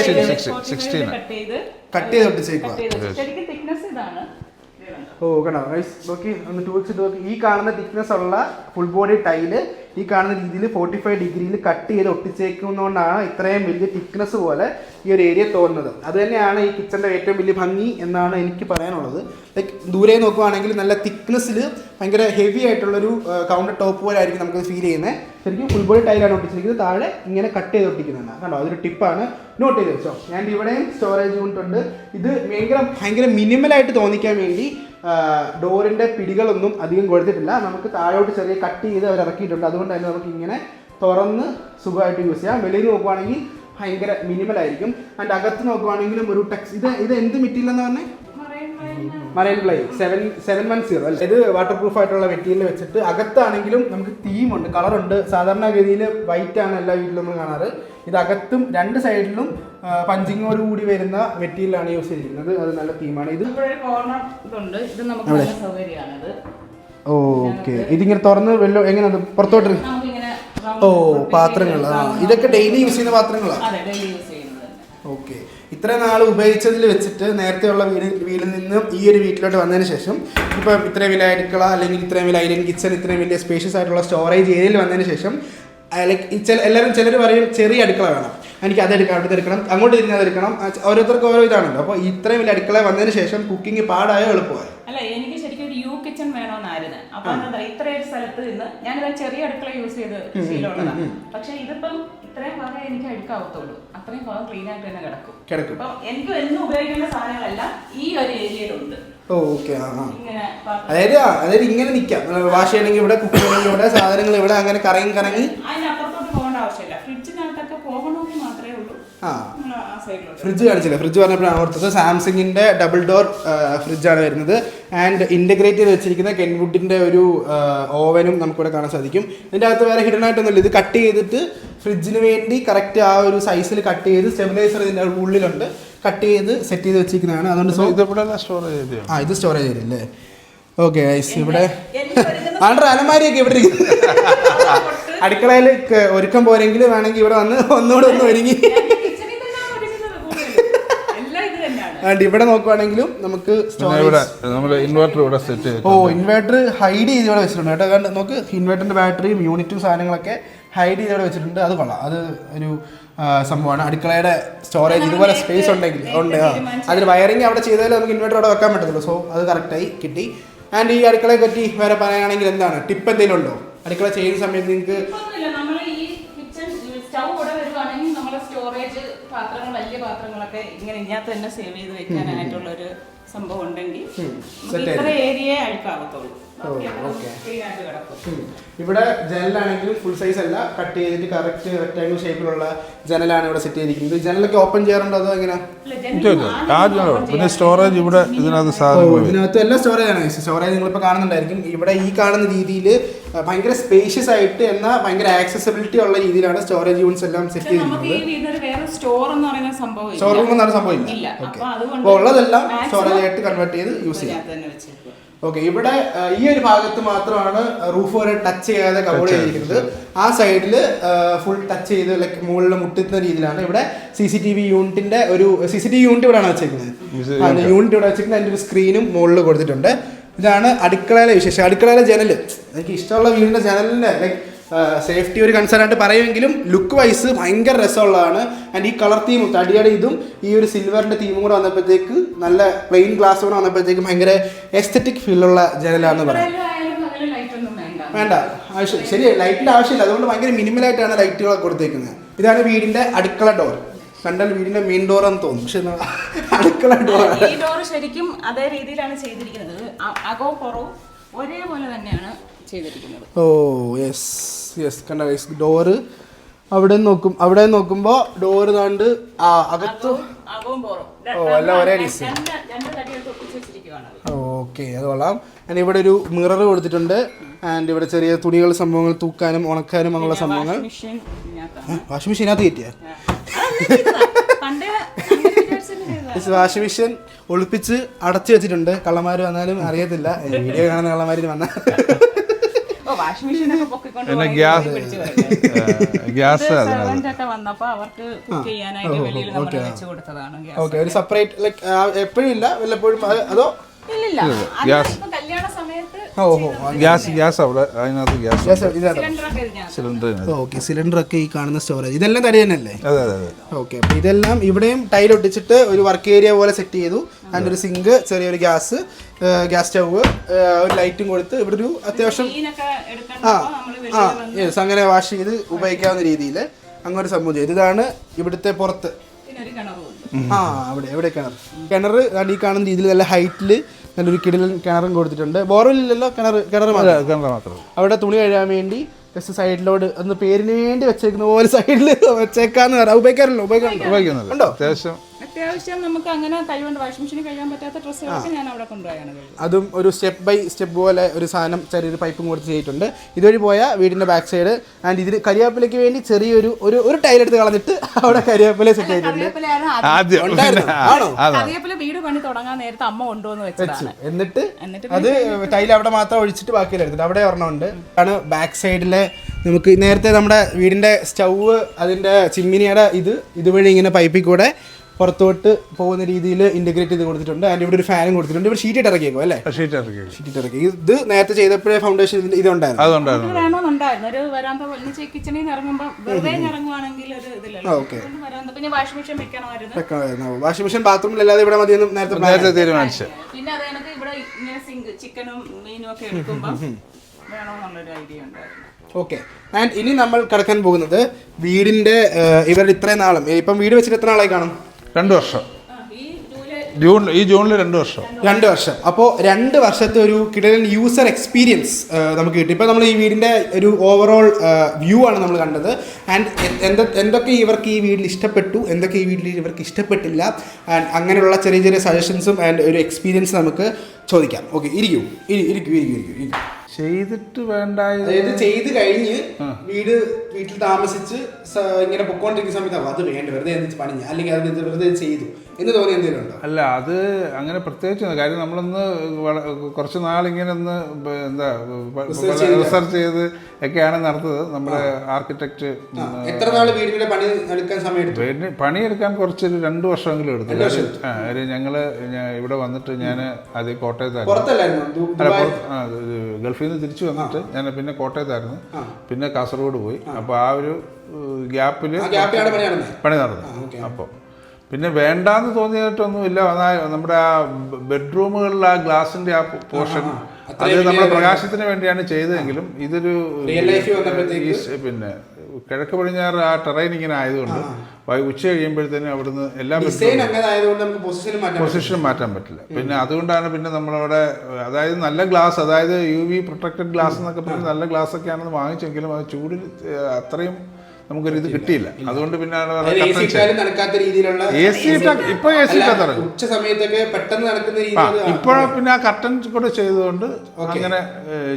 കട്ട് ചെയ്ത് ഒട്ടിച്ചേക്കുക. ഓ കണ്ടോ നോക്കി ഒന്ന് 2x നോക്കി. ഈ കാണുന്ന തിക്നെസ് ഉള്ള ഫുൾ ബോഡി ടൈല് ഈ കാണുന്ന രീതിയിൽ 45 ഡിഗ്രിയിൽ കട്ട് ചെയ്ത് ഒട്ടിച്ചേക്കുന്നതുകൊണ്ടാണ് ഇത്രയും വലിയ തിക്നെസ് പോലെ ഈ ഒരു ഏരിയ തോന്നുന്നത്. അത് തന്നെയാണ് ഈ കിച്ചൻ്റെ ഏറ്റവും വലിയ ഭംഗി എന്നാണ് എനിക്ക് പറയാനുള്ളത്. ലൈക്ക് ദൂരെ നോക്കുവാണെങ്കിൽ നല്ല തിക്നെസ്സിൽ ഭയങ്കര ഹെവി ആയിട്ടുള്ളൊരു കൗണ്ടർ ടോപ്പ് പോലെ ആയിരിക്കും നമുക്ക് ഫീൽ ചെയ്യുന്നത്. ശരിക്കും ഫുൾ ബോഡി ടൈലാണ് ഒട്ടിച്ചിരിക്കുന്നത്. താഴെ ഇങ്ങനെ കട്ട് ചെയ്ത് ഒട്ടിക്കുന്നതാണ്. കണ്ടോ അതൊരു ടിപ്പാണ്, നോട്ട് ചെയ്ത് വെച്ചോ. ഞാൻ ഇവിടെയും സ്റ്റോറേജ് യൂണിറ്റ് ഉണ്ട്. ഇത് ഭയങ്കര മിനിമലായിട്ട് തോന്നിക്കാൻ വേണ്ടി ഡോറിൻ്റെ പിടികളൊന്നും അധികം കൊടുത്തിട്ടില്ല. നമുക്ക് താഴോട്ട് ചെറിയ കട്ട് ചെയ്ത് അവർ ഇറക്കിയിട്ടുണ്ട്. അതുകൊണ്ട് തന്നെ നമുക്ക് ഇങ്ങനെ തുറന്ന് സുഖമായിട്ട് യൂസ് ചെയ്യാം. വെളിയിൽ നോക്കുവാണെങ്കിൽ ഭയങ്കര മിനിമലായിരിക്കും. അതിൻ്റെ അകത്ത് നോക്കുവാണെങ്കിലും ഒരു ടെക്സ് ഇത് എന്ത് മെറ്റീരിയൽ എന്ന് പറഞ്ഞാൽ മറൈൻ പ്ലൈ 710 അല്ലേ. ഇത് വാട്ടർ പ്രൂഫ് ആയിട്ടുള്ള മെറ്റീരിയൽ വെച്ചിട്ട് അകത്താണെങ്കിലും നമുക്ക് തീമുണ്ട്, കളറുണ്ട്. സാധാരണഗതിയിൽ വൈറ്റ് ആണ് എല്ലാ വീട്ടിലും നമ്മൾ കാണാറ്. ഇത് അകത്തും രണ്ട് സൈഡിലും പഞ്ചിങ്ങോട് കൂടി വരുന്ന മെറ്റീരിയലാണ് യൂസ് ചെയ്തിരിക്കുന്നത്. അത് നല്ല തീമാണ്. ഇത് ഓക്കെ. ഇതിങ്ങനെ തുറന്ന് വെള്ളം എങ്ങനെ പുറത്തോട്ട് ഓ പാത്രങ്ങൾ ഇതൊക്കെ ഡെയിലി യൂസ് ചെയ്യുന്ന പാത്രങ്ങളാണ്. ഓക്കെ. ഇത്ര നാൾ ഉപയോഗിച്ചതിൽ വെച്ചിട്ട് നേരത്തെയുള്ള വീടിൽ നിന്നും ഈ ഒരു വീട്ടിലോട്ട് വന്നതിന് ശേഷം ഇപ്പം ഇത്രയും വലിയ അടുക്കള അല്ലെങ്കിൽ ഇത്രയും വലിയ ഐലൻഡ് കിച്ചൺ ഇത്രയും വലിയ സ്പേഷ്യസ് ആയിട്ടുള്ള സ്റ്റോറേജ് ഏരിയയിൽ വന്നതിന് ശേഷം ലൈക്ക് ചിലർ പറയും ചെറിയ അടുക്കള വേണം, എനിക്ക് അതെടുക്കണം അടുത്ത് എടുക്കണം അങ്ങോട്ട് തിരിഞ്ഞ് അതെടുക്കണം. ഓരോരുത്തർക്ക് ഓരോ ഇതാണല്ലോ. അപ്പോൾ ഇത്രയും വലിയ അടുക്കള വന്നതിന് ശേഷം കുക്കിംഗ് പാടായോ എളുപ്പമായോ? അല്ല, എനിക്ക് ശരിക്കും ഒരു യു കിച്ചൺ വേണമെന്നായിരുന്നു. അപ്പൊ എന്താ ഇത്രയൊരു സ്ഥലത്ത് നിന്ന് ഞാനിത് ചെറിയ അടുക്കള യൂസ് ചെയ്ത് ശീലമുള്ളതാണ്. പക്ഷെ ഇതിപ്പം ഇത്രയും ഭാഗം എനിക്ക് അടുക്കാവത്തുള്ളൂ. അത്രയും ഭാഗം ക്ലീൻ ആയിട്ട് തന്നെ കിടക്കും. അപ്പം എനിക്ക് എന്നും ഉപയോഗിക്കേണ്ട സാധനങ്ങളെല്ലാം ഈ ഒരു ഏരിയയിലുണ്ട്. ഓക്കെ. അതായത് ഇങ്ങനെ നിൽക്കാം. വാഷ് ചെയ്യണമെങ്കിൽ ഇവിടെ, കുക്ക് ചെയ്യണമെങ്കിൽ ഇവിടെ, സാധനങ്ങൾ ഇവിടെ, അങ്ങനെ കറങ്ങി അതിനപ്പുറത്തോട്ട് പോകേണ്ട ആവശ്യമില്ല. ഫ്രിഡ്ജിനകത്തൊക്കെ പോകണമെങ്കിൽ മാത്രമേ ഉള്ളൂ. ഫ്രിഡ്ജ് കാണിച്ചില്ല. ഫ്രിഡ്ജ് പറഞ്ഞപ്പോഴാണ് ഓർത്തത്. സാംസങ്ങിൻ്റെ ഡബിൾ ഡോർ ഫ്രിഡ്ജാണ് വരുന്നത്. ആൻഡ് ഇൻ്റഗ്രേറ്റ് ചെയ്ത് വെച്ചിരിക്കുന്ന കെൻവുഡിൻ്റെ ഒരു ഓവനും നമുക്കിവിടെ കാണാൻ സാധിക്കും. ഇതിൻ്റെ അകത്ത് വേറെ ഹിഡൻ ആയിട്ടൊന്നുമില്ല. ഇത് കട്ട് ചെയ്തിട്ട് ഫ്രിഡ്ജിന് വേണ്ടി കറക്റ്റ് ആ ഒരു സൈസിൽ കട്ട് ചെയ്ത് സ്റ്റെബിലൈസർ ഇതിൻ്റെ ഉള്ളിലുണ്ട്, കട്ട് ചെയ്ത് സെറ്റ് ചെയ്ത് വെച്ചിരിക്കുന്നതാണ്. അതുകൊണ്ട് ഇത് സ്റ്റോറേജ് ഏരിയ അല്ലേ. ഓക്കെ. ഇവിടെ അലമാരിയൊക്കെ ഇവിടെ ഇരിക്കുന്നത്. അടുക്കളയിൽ ഒരുക്കം പോരെങ്കിൽ വേണമെങ്കിൽ ഇവിടെ വന്ന് ഒന്നുകൂടെ ഒന്ന് ഒരുങ്ങി. ഇവിടെ നോക്കുവാണെങ്കിലും നമുക്ക് ഇൻവെർട്ടർ ഹൈഡ് ചെയ്ത് ഇവിടെ വെച്ചിട്ടുണ്ട് കേട്ടോ. കാരണം നമുക്ക് ഇൻവെർട്ടറിന്റെ ബാറ്ററിയും യൂണിറ്റും സാധനങ്ങളൊക്കെ ഹൈഡ് ചെയ്ത് ഇവിടെ വെച്ചിട്ടുണ്ട്. അത് കൊള്ളാം. അത് ഒരു സംഭവമാണ്. അടുക്കളയുടെ സ്റ്റോറേജ് ഇതുപോലെ സ്പേസ് ഉണ്ടെങ്കിൽ അതിന് വയറിങ് അവിടെ ചെയ്താലേ നമുക്ക് ഇൻവെർട്ടർ അവിടെ വെക്കാൻ പറ്റത്തുള്ളൂ. സോ അത് കറക്റ്റായി കിട്ടി. ആൻഡ് ഈ അടുക്കളയെ പറ്റി വേറെ പറയുകയാണെങ്കിൽ എന്താണ് ടിപ്പ് എന്തെങ്കിലും ഉണ്ടോ? അടുക്കള ചെയ്യുന്ന സമയത്ത് നിങ്ങൾക്ക് സ്റ്റോറേജ് പാത്രങ്ങൾ, വലിയ പാത്രങ്ങളൊക്കെ ഇങ്ങനെ ഇതിനകത്ത് തന്നെ സേവ് ചെയ്ത് വെക്കാനായിട്ടുള്ള ഒരു സംഭവം ഉണ്ടെങ്കിൽ ഇത്ര ഏരിയ അഴുക്കാവത്തുള്ളൂ. ഇവിടെ ജനലാണെങ്കിലും ഫുൾ സൈസ് അല്ല, കട്ട് ചെയ്തിട്ട് കറക്റ്റ് റെക്ടാംഗിൾ ഷേപ്പിലുള്ള ജനലാണ് ഇവിടെ സെറ്റ് ചെയ്തിരിക്കുന്നത്. ജനലൊക്കെ ഓപ്പൺ ചെയ്യാറുണ്ടോ അതോ എങ്ങനെ? പിന്നെ സ്റ്റോറേജ് ഇവിടെ ഇതിനകത്ത് എല്ലാം സ്റ്റോറേജ് ആണ്. സ്റ്റോറേജ് നിങ്ങളിപ്പോൾ കാണുന്നുണ്ടായിരിക്കും. ഇവിടെ ഈ കാണുന്ന രീതിയിൽ ഭയങ്കര സ്പേഷ്യസ് ആയിട്ട് എന്നാൽ ഭയങ്കര ആക്സസിബിലിറ്റി ഉള്ള രീതിയിലാണ് സ്റ്റോറേജ് യൂണിറ്റ്സ് എല്ലാം സെറ്റ് ചെയ്തിരിക്കുന്നത്. സ്റ്റോർ റൂം എന്ന് പറയുന്ന സംഭവം ഇല്ല. അപ്പോൾ ഉള്ളതെല്ലാം സ്റ്റോറേജ് ആയിട്ട് കൺവേർട്ട് ചെയ്ത് യൂസ് ചെയ്യാം. ഓക്കെ. ഇവിടെ ഈ ഒരു ഭാഗത്ത് മാത്രമാണ് റൂഫ് വരെ ടച്ച് ചെയ്യാതെ കവർ ചെയ്തിരിക്കുന്നത്. ആ സൈഡിൽ ഫുൾ ടച്ച് ചെയ്ത് ലൈക്ക് മുകളിൽ മുട്ടുന്ന രീതിയിലാണ്. ഇവിടെ CCTV യൂണിറ്റിന്റെ ഒരു CCTV യൂണിറ്റ് ഇവിടെയാണ് വെച്ചിരിക്കുന്നത്. യൂണിറ്റ് ഇവിടെ വെച്ചിരിക്കുന്നത്. അതിൻ്റെ ഒരു സ്ക്രീനും മുകളിൽ കൊടുത്തിട്ടുണ്ട്. ഇതാണ് അടുക്കളയിലെ വിശേഷം. അടുക്കളയിലെ ജനൽ എനിക്ക് ഇഷ്ടമുള്ള വീടിൻ്റെ ജനലിൻ്റെ ലൈക്ക് സേഫ്റ്റി ഒരു കൺസേൺ ആയിട്ട് പറയുമെങ്കിലും ലുക്ക് വൈസ് ഭയങ്കര രസമുള്ളതാണ്. ആൻഡ് ഈ കളർ തീമും തടിയുടെ ഇതും ഈ ഒരു സിൽവറിൻ്റെ തീമും കൂടെ വന്നപ്പോഴത്തേക്ക് നല്ല പ്ലെയിൻ ഗ്ലാസ് കൂടെ വന്നപ്പോഴത്തേക്ക് ഭയങ്കര എസ്തെറ്റിക് ഫീലുള്ള ജനലാണെന്ന് പറയാം. വേണ്ട ആവശ്യം ശരിയാണ്, ലൈറ്റിൻ്റെ ആവശ്യമില്ല. അതുകൊണ്ട് ഭയങ്കര മിനിമലായിട്ടാണ് ലൈറ്റുകളൊക്കെ കൊടുത്തേക്കുന്നത്. ഇതാണ് വീടിൻ്റെ അടുക്കള ഡോർ. കണ്ടാൽ വീടിന്റെ മെയിൻ ഡോർ എന്ന് തോന്നും, പക്ഷെ അടുക്കള ഡോർ. ഈ ഡോർ ശരിക്കും അതേ രീതിയിലാണ് ചെയ്തിരിക്കുന്നത്. അകവും പുറവും ഒരേപോലെ തന്നെയാണ് ചെയ്തിരിക്കുന്നത്. Oh yes yes. കണ്ട ഡോറ് അവിടെ നോക്കുമ്പോൾ ഡോറ് താണ്ട് അകത്തും എല്ലാം ഒരേ ഡിസൈൻ. ഓക്കെ, അത് കൊള്ളാം. ആൻഡ് ഇവിടെ ഒരു മിറർ കൊടുത്തിട്ടുണ്ട്. ആൻഡ് ഇവിടെ ചെറിയ തുണികൾ സംഭവങ്ങൾ തൂക്കാനും ഉണക്കാനും അങ്ങനെയുള്ള സംഭവങ്ങൾ. വാഷിംഗ് മെഷീനകത്ത് കയറ്റിയ വാഷിംഗ് മെഷീൻ ഒളിപ്പിച്ച് അടച്ചു വെച്ചിട്ടുണ്ട്. കള്ളന്മാർ വന്നാലും അറിയത്തില്ല. വീഡിയോ കാണുന്ന കള്ളന്മാർ വന്ന ഒരു സെപ്പറേറ്റ് ലൈക്ക് എപ്പോഴും ഇല്ല, വല്ലപ്പോഴും. അതോ ഇല്ലില്ല ഗ്യാസ് കല്യാണ സമയത്ത് ഗ്യാസ് അവിടെ അതിനകത്ത് ഗ്യാസ് സിലിണ്ടറൊക്കെ ഇതിനകത്ത്. സിലിണ്ടറിനകത്ത്. ഓക്കെ, സിലിണ്ടറൊക്കെ ഈ കാണുന്ന സ്റ്റോറേജ് ഇതെല്ലാം തടി തന്നെയല്ലേ? അതെ അതെ അതെ. ഓക്കെ, അപ്പോൾ ഇതെല്ലാം ഇവിടെയും ടൈൽ ഒട്ടിച്ചിട്ട് ഒരു വർക്ക് ഏരിയ പോലെ സെറ്റ് ചെയ്തു. അതിൻ്റെ ഒരു സിങ്ക്, ചെറിയൊരു ഗ്യാസ് സ്റ്റൗവ്, ഒരു ലൈറ്റും കൊടുത്ത് ഇവിടെ ഒരു അത്യാവശ്യം മീനൊക്കെ എടുക്കണ്ടപ്പോ നമ്മള് യെസ് അങ്ങനെ വാഷ് ചെയ്ത് ഉപയോഗിക്കാവുന്ന രീതിയിൽ അങ്ങനെ ഒരു സംഭവം ചെയ്തു. ഇതാണ് ഇവിടുത്തെ പുറത്ത്. പിന്നെ ഒരു കിണറുണ്ട്. എവിടെ കിണർ ഈ കാണുന്ന രീതിയിൽ നല്ല ഹൈറ്റിൽ നല്ലൊരു കിടിലൻ കിണറും കൊടുത്തിട്ടുണ്ട്. ബോർവെല്ലില്ലല്ലോ, കിണർ മാത്രം. അവിടെ തുണി കഴുകാൻ വേണ്ടി ജസ്റ്റ് സൈഡിലോട് ഒന്ന് പേരിന് വേണ്ടി വെച്ചേക്കുന്ന പോലെ സൈഡിൽ വെച്ചേക്കാന്ന് പറയാം. ഉപയോഗിക്കുന്നുണ്ടോ? അത്യാവശ്യം നമുക്ക് അങ്ങനെ കഴിവുണ്ട്. വാഷിംഗ് മെഷീനിൽ കഴിയാൻ പറ്റാത്ത ഡ്രസ്സുകളൊക്കെ ഞാൻ അവിടെ കൊണ്ടുപോയാണ്. അതും ഒരു സ്റ്റെപ്പ് ബൈ സ്റ്റെപ്പ് പോലെ ഒരു സാധനം ചെറിയൊരു പൈപ്പും കൊടുത്ത് ചെയ്തിട്ടുണ്ട്. ഇതുവഴി പോയ വീടിന്റെ ബാക്ക് സൈഡ് ആൻഡ് ഇതിന് കരിയാപ്പിലയ്ക്ക് വേണ്ടി ചെറിയൊരു ഒരു ടൈലെടുത്ത് കളഞ്ഞിട്ട് അവിടെ കരിയാപ്പില സെറ്റ് ചെയ്തിട്ടുണ്ട്. കറിവേപ്പില വീട് പണി തുടങ്ങാൻ നേരത്തെ അമ്മ കൊണ്ടുവന്ന് വെച്ചതാണ്. എന്നിട്ട് അത് ടൈൽ അവിടെ മാത്രം ഒഴിച്ചിട്ട് ബാക്കിയെല്ലാം എടുത്തിട്ട് അവിടെ ഒരെണ്ണമുണ്ട്. ആണ് ബാക്ക് സൈഡിലെ നമുക്ക് നേരത്തെ നമ്മുടെ വീടിന്റെ സ്റ്റൗവ് അതിന്റെ ചിമ്മിനിയുടെ ഇതുവഴി ഇങ്ങനെ പൈപ്പിൽ കൂടെ പുറത്തോട്ട് പോകുന്ന രീതിയിൽ ഇന്റഗ്രേറ്റ് ചെയ്ത് കൊടുത്തിട്ടുണ്ട്. അതിൻ്റെ ഇവിടെ ഒരു ഫാനും കൊടുത്തിട്ടുണ്ട്. ഇവിടെ ഷീറ്റ് ഇറക്കിയേക്കും അല്ലേ? ഷീറ്റ് ഇറക്കി. ഇത് നേരത്തെ ചെയ്തപ്പോഴേ ഫൗണ്ടേഷൻ ഇതുണ്ടായിരുന്നു. വേണമെന്നുണ്ടായിരുന്നു. ഒരു വരാന്ത കിച്ചണിൽ നിന്ന് ഇറങ്ങുമ്പോൾ വെറുതെ ഇറങ്ങുവാണെങ്കിൽ ഒരു ഇതില്ലല്ലോ. പിന്നെ വാഷിംഗ് മെഷീൻ വെക്കണമായിരുന്നു. വാഷിംഗ് മെഷീൻ ബാത്റൂമിലല്ലാതെ ഇവിടെ മതിയെന്ന് നേരത്തെ തീരുമാനിച്ചു. പിന്നെ അത് എനിക്ക് ഇവിടെ ഇങ്ങനെ സിങ്ക് ചിക്കനും മീനും ഒക്കെ എടുക്കുമ്പോൾ വേണമെന്നുള്ളൊരു ഐഡിയ ഉണ്ടായിരുന്നു. ഓക്കെ, ആൻഡ് ഇനി നമ്മൾ കിടക്കാൻ പോകുന്നത് വീടിന്റെ ഇവരുടെ ഇത്രയും നാളും ഇപ്പം വീട് വെച്ചിട്ട് എത്ര നാളായി കാണും? 2 വർഷം. ഈ ജൂണിൽ 2 വർഷം. 2 വർഷം. അപ്പോൾ 2 വർഷത്തെ ഒരു കിടലൻ യൂസർ എക്സ്പീരിയൻസ് നമുക്ക് കിട്ടി. ഇപ്പോൾ നമ്മൾ ഈ വീടിൻ്റെ ഒരു ഓവറോൾ വ്യൂ ആണ് നമ്മൾ കണ്ടത്. ആൻഡ് എന്തൊക്കെ ഇവർക്ക് ഈ വീട്ടിൽ ഇഷ്ടപ്പെട്ടു, എന്തൊക്കെ ഈ വീട്ടിൽ ഇവർക്ക് ഇഷ്ടപ്പെട്ടില്ല, ആൻഡ് അങ്ങനെയുള്ള ചെറിയ ചെറിയ സജഷൻസും ആൻഡ് ഒരു എക്സ്പീരിയൻസ് നമുക്ക് ചോദിക്കാം. ഓക്കെ, ഇരിക്കും. ചെയ്തിട്ട് വേണ്ട, അതായത് ചെയ്ത് കഴിഞ്ഞ് വീട്ടിൽ താമസിച്ച് ഇങ്ങനെ പൊക്കോണ്ടിരിക്കുന്ന സമയത്ത് അത് വേണ്ട വെറുതെ എന്ത് പണിഞ്ഞ അല്ലെങ്കിൽ അത് വെറുതെ ചെയ്തു എന്ന് തോന്നി എന്തെങ്കിലും ഉണ്ടോ? അല്ല, അത് അങ്ങനെ പ്രത്യേകിച്ച് കാര്യം നമ്മളൊന്ന് കുറച്ച് നാളിങ്ങനെ ഒന്ന് എന്താ റിസർച്ച് ചെയ്ത് ഒക്കെയാണ് നടത്തുന്നത്. നമ്മുടെ ആർക്കിടെക്ട് എത്ര നാൾ വീടിന്റെ പണി എടുക്കാൻ സമയം എടുത്തു? പണിയെടുക്കാൻ കുറച്ചൊരു 2 വർഷമെങ്കിലും എടുത്തു. ഞങ്ങള് ഇവിടെ വന്നിട്ട് ഞാൻ ആദ്യം കോട്ടയത്തായിരുന്നു. ഗൾഫിൽ നിന്ന് തിരിച്ചു വന്നിട്ട് ഞാൻ പിന്നെ കോട്ടയത്തായിരുന്നു, പിന്നെ കാസർഗോഡ് പോയി. അപ്പോൾ ആ ഒരു ഗ്യാപ്പിൽ പണി നടന്നു. അപ്പോൾ പിന്നെ വേണ്ടാന്ന് തോന്നിയിട്ടൊന്നുമില്ല. നമ്മുടെ ആ ബെഡ്റൂമുകളിൽ ആ ഗ്ലാസിന്റെ ആ പോർഷൻ അത് നമ്മുടെ പ്രകാശത്തിന് വേണ്ടിയാണ് ചെയ്തതെങ്കിലും ഇതൊരു പിന്നെ കിഴക്ക് പടിഞ്ഞാറ് ആ ടെറൈൻ ഇങ്ങനെ ആയതുകൊണ്ട് ഉച്ച കഴിയുമ്പോഴത്തേനും അവിടുന്ന് എല്ലാ പൊസിഷനും മാറ്റാൻ പറ്റില്ല. പിന്നെ അതുകൊണ്ടാണ് പിന്നെ നമ്മളവിടെ അതായത് നല്ല ഗ്ലാസ്, അതായത് UV പ്രൊട്ടക്റ്റഡ് ഗ്ലാസ് എന്നൊക്കെ പറഞ്ഞ് നല്ല ഗ്ലാസ് ഒക്കെ ആണെന്ന് വാങ്ങിച്ചെങ്കിലും അത് ചൂടിൽ അത്രയും നമുക്കൊരു ഇത് കിട്ടിയില്ല. അതുകൊണ്ട് പിന്നെ ഇപ്പോഴും പിന്നെ ആ കർട്ടൻ കൂടെ ചെയ്തുകൊണ്ട് അങ്ങനെ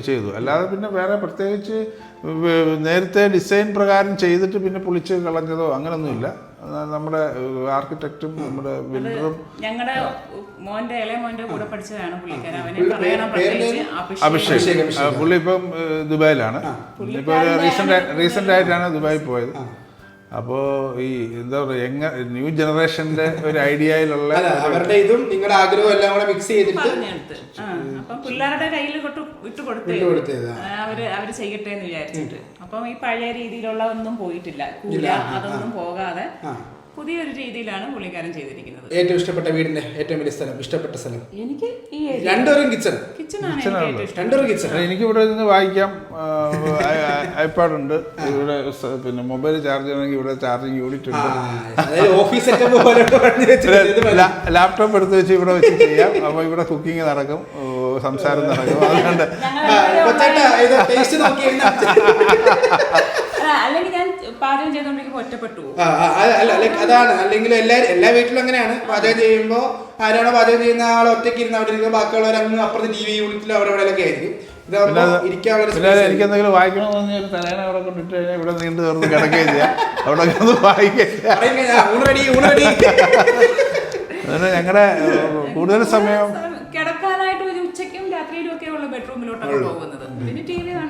ചെയ്തു. അല്ലാതെ പിന്നെ വേറെ പ്രത്യേകിച്ച് നേരത്തെ ഡിസൈൻ പ്രകാരം ചെയ്തിട്ട് പിന്നെ പൊളിച്ച് കളഞ്ഞതോ അങ്ങനൊന്നുമില്ല. നമ്മുടെ ആർക്കിടെക്റ്റും നമ്മുടെ ബിൽഡറും ഞങ്ങളുടെ ഇളയ മോന്റെ കൂടെ പഠിച്ചതാണ് പുള്ളിക്കാരൻ. അഭിഷേക്. പുള്ളി ഇപ്പം ദുബായിലാണ്. ഇപ്പൊ റീസെന്റ് ആയിട്ടാണ് ദുബായിൽ പോയത്. അപ്പോൾ ഈ എന്താ പറയുക ന്യൂ ജനറേഷന്റെ ഒരു ഐഡിയയിലുള്ള അവരുടെ ഇതും നിങ്ങളുടെ ആഗ്രഹവും എല്ലാം കൂടെ മിക്സ് ചെയ്തിട്ട് അപ്പം പിള്ളേരുടെ കയ്യിൽ വിട്ടു കൊടുത്തേ അവര് ചെയ്യട്ടെ എന്ന് വിചാരിച്ചിട്ട്. അപ്പം ഈ പഴയ രീതിയിലുള്ള ഒന്നും പോയിട്ടില്ല, അതൊന്നും പോകാതെ പുതിയൊരു രീതിയിലാണ് പുള്ളിക്കാരൻ ചെയ്തിരിക്കുന്നത്. ഏറ്റവും ഇഷ്ടപ്പെട്ട വീടിന്റെ ഏറ്റവും വലിയ സ്ഥലം, ഇഷ്ടപ്പെട്ട സ്ഥലം? എനിക്ക് ഈ രണ്ടുപേരും കിച്ചൺ. എനിക്ക് ഇവിടെ നിന്ന് വായിക്കാം. ഐപാഡ് ഉണ്ട് ഇവിടെ. പിന്നെ മൊബൈൽ ചാർജ് ചെയ്യണമെങ്കിൽ ഇവിടെ ചാർജിങ് യൂണിറ്റ് ഉണ്ട്. ലാപ്ടോപ്പ് എടുത്ത് വെച്ച് ഇവിടെ വെച്ച് ചെയ്യാം. അപ്പോൾ ഇവിടെ കുക്കിംഗ് നടക്കും, സംസാരം നടക്കും. അതുകൊണ്ട് അല്ലെങ്കിൽ ഞാൻ പാചകം ചെയ്തോണ്ടിരിക്കുമ്പോൾ ഒറ്റപ്പെട്ടു. അതാണ്, അല്ലെങ്കിൽ എല്ലാ വീട്ടിലും അങ്ങനെയാണ്. പാചകം ചെയ്യുമ്പോൾ ആരാണോ പാചകം ചെയ്യുന്ന ആൾ ഒറ്റയ്ക്ക് ഇരുന്ന് അവിടെ ഇരിക്കും, ബാക്കിയുള്ളവർ അങ്ങ് അപ്പുറത്ത് TV യൂണിറ്റിലും അവിടെ എവിടെയൊക്കെ ആയിരിക്കും. എനിക്ക് എന്തെങ്കിലും വായിക്കണമെന്ന് പറഞ്ഞാൽ തലേന അവിടെ കൊണ്ടിട്ട് കഴിഞ്ഞാൽ ഇവിടെ നീണ്ടു തുറന്ന് കിടക്കുകയും ചെയ്യാം. അവിടെ ഒന്ന് വായിക്കുക. അതുകൊണ്ട് ഞങ്ങളുടെ കൂടുതൽ സമയം കിടക്കാനായിട്ട് ഒരു ഉച്ചയ്ക്കും രാത്രിയിലും ഒക്കെ ഉള്ള ബെഡ്റൂമിലോട്ടാണ് പോകുന്നത്.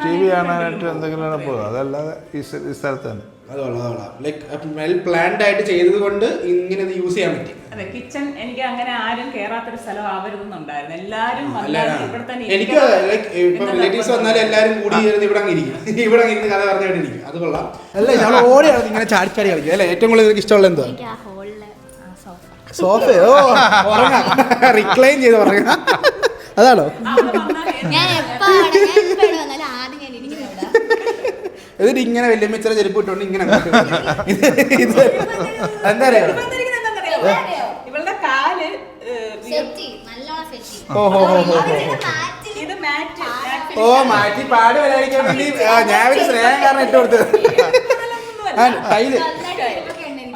TV കാണാനായിട്ട് എന്തെങ്കിലും പോകുക, അതല്ലാതെ ഈ സ്ഥലത്ത് തന്നെ. അതോളാം ലൈക്ക് വെൽ പ്ലാൻഡ് ആയിട്ട് ചെയ്തത് കൊണ്ട് ഇങ്ങനെ ഇത് യൂസ് ചെയ്യാൻ പറ്റി. അതെ, കിച്ചൺ എനിക്ക് അങ്ങനെ ആരും കേറാത്തൊരു സ്ഥലം ആവരുതെന്നുണ്ടായിരുന്നു. എല്ലാരും വന്നാലും ഇവിടെ തന്നെ എനിക്ക് ലൈക്ക് ഇപ്പൊ റിലേറ്റീവ്സ് വന്നാലും എല്ലാരും കൂടി ചേർന്ന് ഇവിടെ അങ്ങ് ഇരിക്കും. ഇവിടെ അങ്ങ് ഇരുന്ന് കഥ പറഞ്ഞുകൊണ്ടിരിക്കും. അത് കൊള്ളാം. അല്ല ഞങ്ങൾ ഓടിയാണ് ഇങ്ങനെ ചാടിച്ചാടി കളിക്കും അല്ലേ? ഏറ്റവും കൂടുതൽ ഇഷ്ടമുള്ള എന്തോ? സോഫയോ ഉറങ്ങാം, റിക്ലൈൻ ചെയ്ത് ഉറങ്ങാം. അതാണോ? എന്നിട്ട് ഇങ്ങനെ വല്യമ്മച്ചിറ ചെരുപ്പ് ഇട്ടുകൊണ്ട് ഇങ്ങനെ എന്താ പറയാ ഇവളുടെ കാല് ഓ മാറ്റി പാട് വരാതിരിക്കാൻ വേണ്ടി ഞാൻ ഒരു സ്നേഹം കാരണം ഇട്ട് കൊടുത്തത്.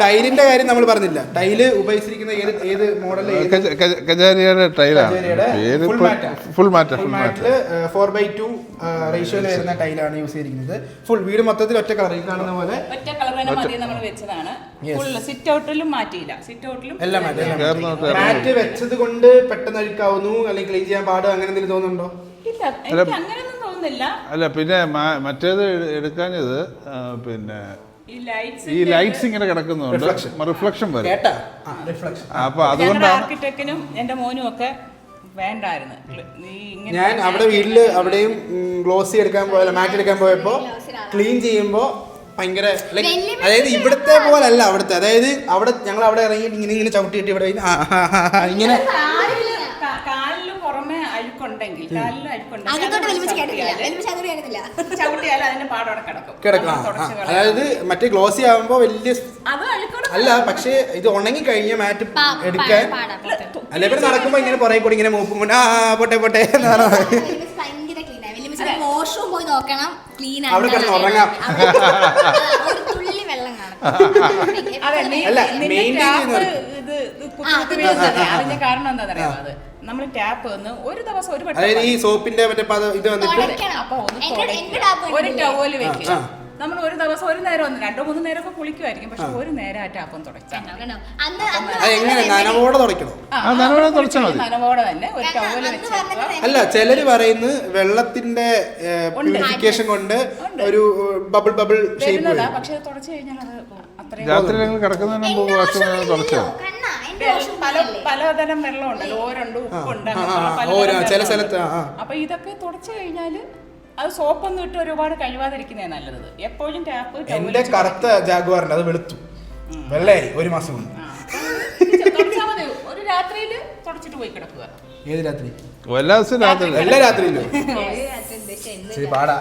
ടൈലിന്റെ കാര്യം നമ്മൾ പറഞ്ഞില്ല. ടൈല് ഉപയോഗിച്ചിരിക്കുന്ന ഏത് മോഡൽ? കജാരിയുടെ ടൈലാണ്. ഫുൾ മാറ്റ 4:2 റേഷ്യോയിൽ വരുന്ന ടൈലാണ് യൂസ് ചെയ്തിരിക്കുന്നത്. ഫുൾ വീട് മൊത്തത്തിൽ ഒറ്റ കളർ ഈ കാണുന്ന പോലെ ഒറ്റ കളർ തന്നെ മതി നമ്മൾ വെച്ചതാണ്. സിറ്റ് ഔട്ടിലും മാറ്റിയില്ല. സിറ്റ് ഔട്ടിലും എല്ലാം മാറ്റ് വെച്ചത് കൊണ്ട് പെട്ടെന്ന് അഴുക്കാവുന്നു അല്ലെങ്കിൽ ക്ലീൻ ചെയ്യാൻ പാടും അങ്ങനെ എന്തെങ്കിലും തോന്നുന്നുണ്ടോ? ഇല്ല, എനിക്ക് അങ്ങനെയൊന്നും തോന്നുന്നില്ല. അല്ല പിന്നെ മറ്റേത് എടുക്കാഞ്ഞത് പിന്നെ ഈ ലൈറ്റ്സ് ഇങ്ങനെ കിടക്കുന്നുണ്ട്, റിഫ്ലക്ഷൻ വരും. അപ്പൊ അതുകൊണ്ടാണ് ആർക്കിടെക്റ്റിനും എന്റെ മോനും ഒക്കെ വേണ്ടായിരുന്നു. ഞാൻ അവിടെ വീട്ടില് അവിടെയും ഗ്ലോസി എടുക്കാൻ പോയല്ലോ, മാറ്റ് എടുക്കാൻ പോയപ്പോ ക്ലീൻ ചെയ്യുമ്പോ ഭയങ്കര ലൈക്ക് അതായത് ഇവിടത്തെ പോലല്ല അവിടുത്തെ. അതായത് അവിടെ ഞങ്ങൾ അവിടെ ഇറങ്ങിയിട്ട് ഇങ്ങനെ ഇങ്ങനെ ചവിട്ടിയിട്ട് ഇവിടെ ഇങ്ങനെ കാലില് പുറമെ അഴുക്കുണ്ടെങ്കിൽ ചവിട്ടിയാൽ അതിന്റെ പാടോടെ കിടക്കും. അതായത് മറ്റേ ഗ്ലോസി ആവുമ്പോ വലിയ അല്ല, പക്ഷേ ഇത് ഉണങ്ങി കഴിഞ്ഞ മാറ്റ് എടുക്കാൻ അല്ല ഇവര് നടക്കുമ്പോ ഇങ്ങനെ പുറകെ കൂടി ഇങ്ങനെ മൂപ്പും കൊണ്ട് പോട്ടെ പോട്ടെ എന്ന് പോയി നോക്കണം, ക്ലീൻ അവിടെ കിടന്ന് ഉറങ്ങാം. അതിന്റെ കാരണം എന്താ പറയാ, അത് നമ്മൾ ടാപ്പ് വന്ന് ഒരു ദിവസം ഒരു അതായത് ഈ സോപ്പിന്റെ മറ്റേ ഇത് വന്നിട്ട് അപ്പൊ ഒരു ടവല് വെക്കുക. നമ്മൾ ഒരു ദിവസം ഒരു നേരം 2-3 നേരമൊക്കെ കുളിക്കുമായിരിക്കും, പക്ഷെ ഒരു നേരം ആ ടാപ്പം തുടച്ചാൽ നനവോടെ തുടയ്ക്കണം. നനവോടെ തന്നെ ഒരു ടവല് വെച്ച്. അല്ല ചിലര് പറയുന്നത് വെള്ളത്തിന്റെ പ്യൂരിഫിക്കേഷൻ കൊണ്ട് ഒരു ബബിൾ ഷേപ്പ്, പക്ഷെ തുടച്ചു കഴിഞ്ഞാൽ അത് അത്രയും രാത്രി കിടക്കുന്നതിന് മുമ്പ് തുടച്ചോ. പലതരം വെള്ളമുണ്ടല്ലോ, ഓരുണ്ട്, ഉപ്പുണ്ട്, ചില സ്ഥലത്ത്. അപ്പൊ ഇതൊക്കെ തുടച്ചു കഴിഞ്ഞാല് അത് സോപ്പൊന്നും ഇട്ട് ഒരുപാട് കഴിവാതിരിക്കുന്നേ നല്ലത്. എപ്പോഴും ടാപ്പ്. എന്റെ കറുത്ത ജാഗ്വാറിന്റെ അത് വെളുത്തു വെള്ളയായി ഒരു മാസം കൊണ്ട്. ഒരു രാത്രിയില് തുടച്ചിട്ട് പോയി കിടക്കുക. ഏത് രാത്രി? എല്ലാ ദിവസവും രാത്രി. എല്ലാ രാത്രിയിലും പാടാ.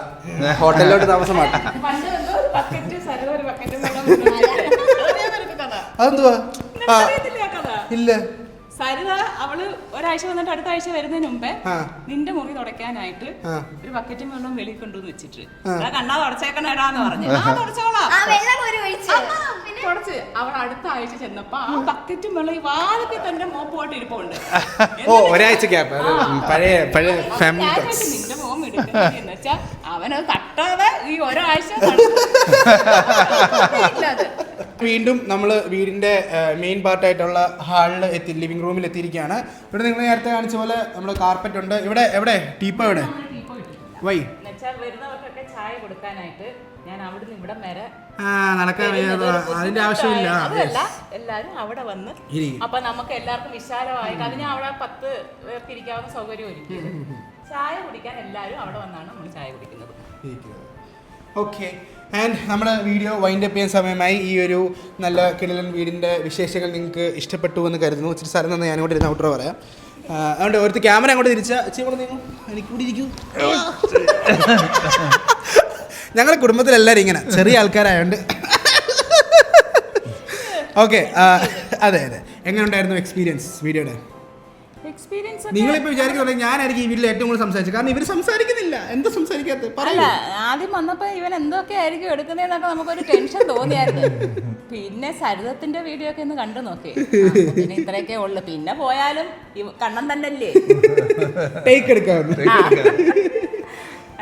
ഹോട്ടലിലോട്ട് താമസം മാറ്റി. അതെന്തുവാ? ഇല്ല, സരിത അവള് ഒരാഴ്ച വന്നിട്ട് അടുത്ത ആഴ്ച വരുന്നതിന് മുമ്പേ നിന്റെ മുറി തുടയ്ക്കാനായിട്ട് ഒരു ബക്കറ്റും വെള്ളം വെളിയിൽ കൊണ്ടുവന്ന് വെച്ചിട്ട് കണ്ണാ തുടച്ചേക്കണേടാന്ന് പറഞ്ഞു. തുടച്ച് അവൾ അടുത്ത ആഴ്ച ചെന്നപ്പോ ആ ബക്കറ്റും വെള്ളം ഈ വാതൊക്കെ തന്നെ മോപ്പുമായിട്ട് ഇരിപ്പുണ്ട്. ഒരാഴ്ച നിന്റെ മോൻ എടുക്കുന്ന വെച്ചാ അവനത് തട്ടാതെ ഈ ഒരാഴ്ച. വീണ്ടും നമ്മൾ വീടിന്റെ മെയിൻ പാർട്ടായിട്ടുള്ള ഹാളിൽ ലിവിംഗ് റൂമിൽ എത്തിയിരിക്കുകയാണ്. ഇവിടെ നിങ്ങൾ നേരത്തെ കാണിച്ച പോലെ നമ്മുടെ കാർപ്പറ്റ് ഉണ്ട്. ഇവിടെ എവിടെ ടീപ്പോ എവിടെ? വൈ വരുന്നവർക്കൊക്കെ ചായ കൊടുക്കാനായിട്ട് ഞാൻ അവിടുന്ന് ഇവിടം വരെ നടക്കാൻ അതിന്റെ ആവശ്യമില്ല. എല്ലാരും അവിടെ വന്ന് അപ്പൊ നമുക്ക് എല്ലാവർക്കും വിശാലമായിട്ട് അതിന് അവിടെ 10 പേർക്ക് ഇരിക്കാവുന്ന സൗകര്യം ഒരുക്കി. ചായ കുടിക്കാൻ എല്ലാവരും അവിടെ വന്നാണ് നമ്മൾ ചായ കുടിക്കുന്നത്. ഓക്കെ, ആൻഡ് നമ്മുടെ വീഡിയോ വൈൻഡ് അപ്പ് ചെയ്യാൻ സമയമായി. ഈ ഒരു നല്ല കിടിലൻ വീടിൻ്റെ വിശേഷങ്ങൾ നിങ്ങൾക്ക് ഇഷ്ടപ്പെട്ടു എന്ന് കരുതുന്നു. ഇച്ചിരി സ്ഥലം തന്നെ ഞാനിവിടെ ഇരുന്ന് ഔട്ടർ പറയാം. അതുകൊണ്ട് ഒരു ക്യാമറ അങ്ങോട്ട് തിരിച്ചാൽ എനിക്കൂടി ഇരിക്കൂ. ഞങ്ങളുടെ കുടുംബത്തിലെല്ലാവരും ഇങ്ങനെ ചെറിയ ആൾക്കാരായതുകൊണ്ട്. ഓക്കെ, അതെ അതെ. എങ്ങനെ ഉണ്ടായിരുന്നു എക്സ്പീരിയൻസ് വീഡിയോയുടെ? നിങ്ങളിപ്പോ വിചാരിക്കുന്നുണ്ടെങ്കിൽ ഞാനായിരിക്കും ഈ വീട്ടിൽ ഏറ്റവും കൂടുതൽ സംസാരിച്ചത്. കാരണം ഇവർ സംസാരിക്കുന്നില്ല. എന്താ സംസാരിക്കാത്ത? അല്ല, ആദ്യം വന്നപ്പോ ഇവൻ എന്തൊക്കെ ആയിരിക്കും എടുക്കുന്നതെന്നൊക്കെ നമുക്കൊരു ടെൻഷൻ തോന്നിയായിരുന്നു. പിന്നെ സരിതത്തിന്റെ വീഡിയോ ഒക്കെ ഒന്ന് കണ്ടു നോക്കി. പിന്നെ ഇത്രയൊക്കെ ഉള്ളു. പിന്നെ പോയാലും കണ്ണൻ തന്നെയല്ലേ ടേക്ക് എടുക്കാവുന്നു.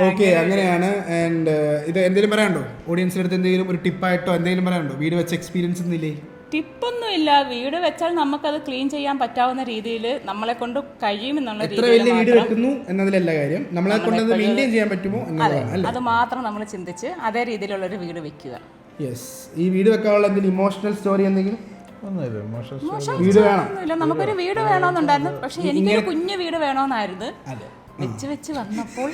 ഓക്കെ, അങ്ങനെയാണ്. ആൻഡ് ഇത് എന്തെങ്കിലും പറയാനുണ്ടോ ഓഡിയൻസിൻ്റെ അടുത്ത്? എന്തെങ്കിലും ഒരു ടിപ്പായിട്ടോ എന്തെങ്കിലും പറയാനുണ്ടോ വീട് വെച്ച എക്സ്പീരിയൻസ് ഒന്നുമില്ലേ? ടിപ്പൊന്നുമില്ല. വീട് വെച്ചാൽ നമുക്കത് ക്ലീൻ ചെയ്യാൻ പറ്റാവുന്ന രീതിയിൽ നമ്മളെ കൊണ്ട് കഴിയുമെന്നുള്ള രീതിയിൽ വീട് വെക്കുന്നു എന്നതിലല്ല കാര്യം, നമ്മളെ കൊണ്ട് മെയിൻറ്റെയിൻ ചെയ്യാൻ പറ്റുമോ എന്നതാണ്. അത് മാത്രം നമ്മൾ ചിന്തിച്ച് അതേ രീതിയിലുള്ളൊരു വീട് വെക്കുക. യെസ്. ഈ വീട് വെക്കാനുള്ള എന്തെങ്കിലും ഇമോഷണൽ സ്റ്റോറി എന്തെങ്കിലും? ഒന്നുമില്ല, വീട് വേണം. ഒന്നുമില്ല, നമുക്കൊരു വീട് വേണമെന്നുണ്ടായിരുന്നു. പക്ഷെ എനിക്കൊരു കുഞ്ഞു വീട് വേണമെന്നായിരുന്നു. വെച്ച് വന്നപ്പോൾ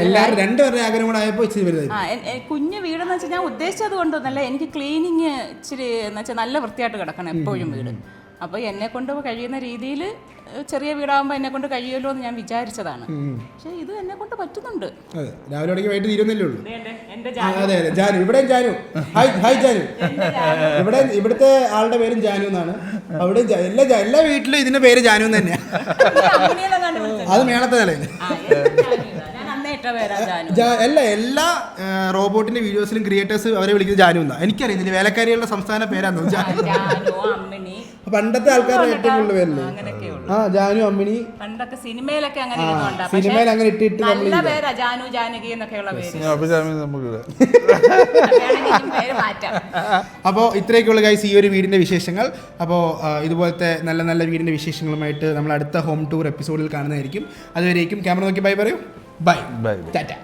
എല്ലാവരും രണ്ടുപേരുടെ ആഗ്രഹം കൂടെ ആയപ്പോൾ ഇച്ചിരി വലുതായി. കുഞ്ഞു വീടെന്ന് വെച്ചാൽ ഞാൻ ഉദ്ദേശിച്ചത് കൊണ്ടൊന്നല്ല, എനിക്ക് ക്ലീനിങ് ഇച്ചിരി എന്ന് വെച്ചാൽ നല്ല വൃത്തിയായിട്ട് കിടക്കണം എപ്പോഴും വീട്. അപ്പോൾ എന്നെ കൊണ്ട് കഴിയുന്ന രീതിയിൽ ചെറിയ വീടാകുമ്പോൾ എന്നെ കൊണ്ട് കഴിയുമല്ലോ എന്ന് ഞാൻ വിചാരിച്ചതാണ്. പക്ഷെ ഇത് എന്നെ കൊണ്ട് പറ്റുന്നുണ്ട്. രാവിലെ തുടങ്ങി വൈകിട്ട് തീരുന്നില്ലേ ഉള്ളൂ. എന്റെ അതെ അതെ, ജാനു. ഇവിടെയും ജാനു. ഹായ് ജാനു. ഇവിടുത്തെ ആളുടെ പേരും ജാനു എന്നാണ്. അവിടെ എല്ലാ വീട്ടിലും ഇതിന്റെ പേര് ജാനു തന്നെയാണ്. അത് മേളത്തെ നിലയിൽ അല്ല, എല്ലാ റോബോട്ടിന്റെ വീഡിയോസിലും ക്രിയേറ്റേഴ്സ് അവരെ വിളിക്കുന്നത് ജാനു എന്നാ. എനിക്കറിയില്ല വേലക്കാരികളുടെ സംസ്ഥാന പേരാണോ ജാനു. പണ്ടത്തെ ആൾക്കാരുടെ ഏറ്റവും കൂടുതൽ പേരല്ലേ ജാനു, അമ്മിണി. പണ്ടൊക്കെ സിനിമയിലൊക്കെ അങ്ങനെ സിനിമയിൽ അങ്ങനെ ഇട്ടിട്ട് നല്ല പേരാ, ജാനു ജാനകി എന്നൊക്കെയുള്ള പേര്. അപ്പോൾ ഇത്രയൊക്കെയുള്ള ഗൈസ് ഈ ഒരു വീടിന്റെ വിശേഷങ്ങൾ. അപ്പോൾ ഇതുപോലത്തെ നല്ല നല്ല വീടിന്റെ വിശേഷങ്ങളുമായിട്ട് നമ്മൾ അടുത്ത ഹോം ടൂർ എപ്പിസോഡിൽ കാണുന്നതായിരിക്കും. അതുവരേക്കും ക്യാമറ നോക്കി ബൈ പറയൂ. Bye bye Tata.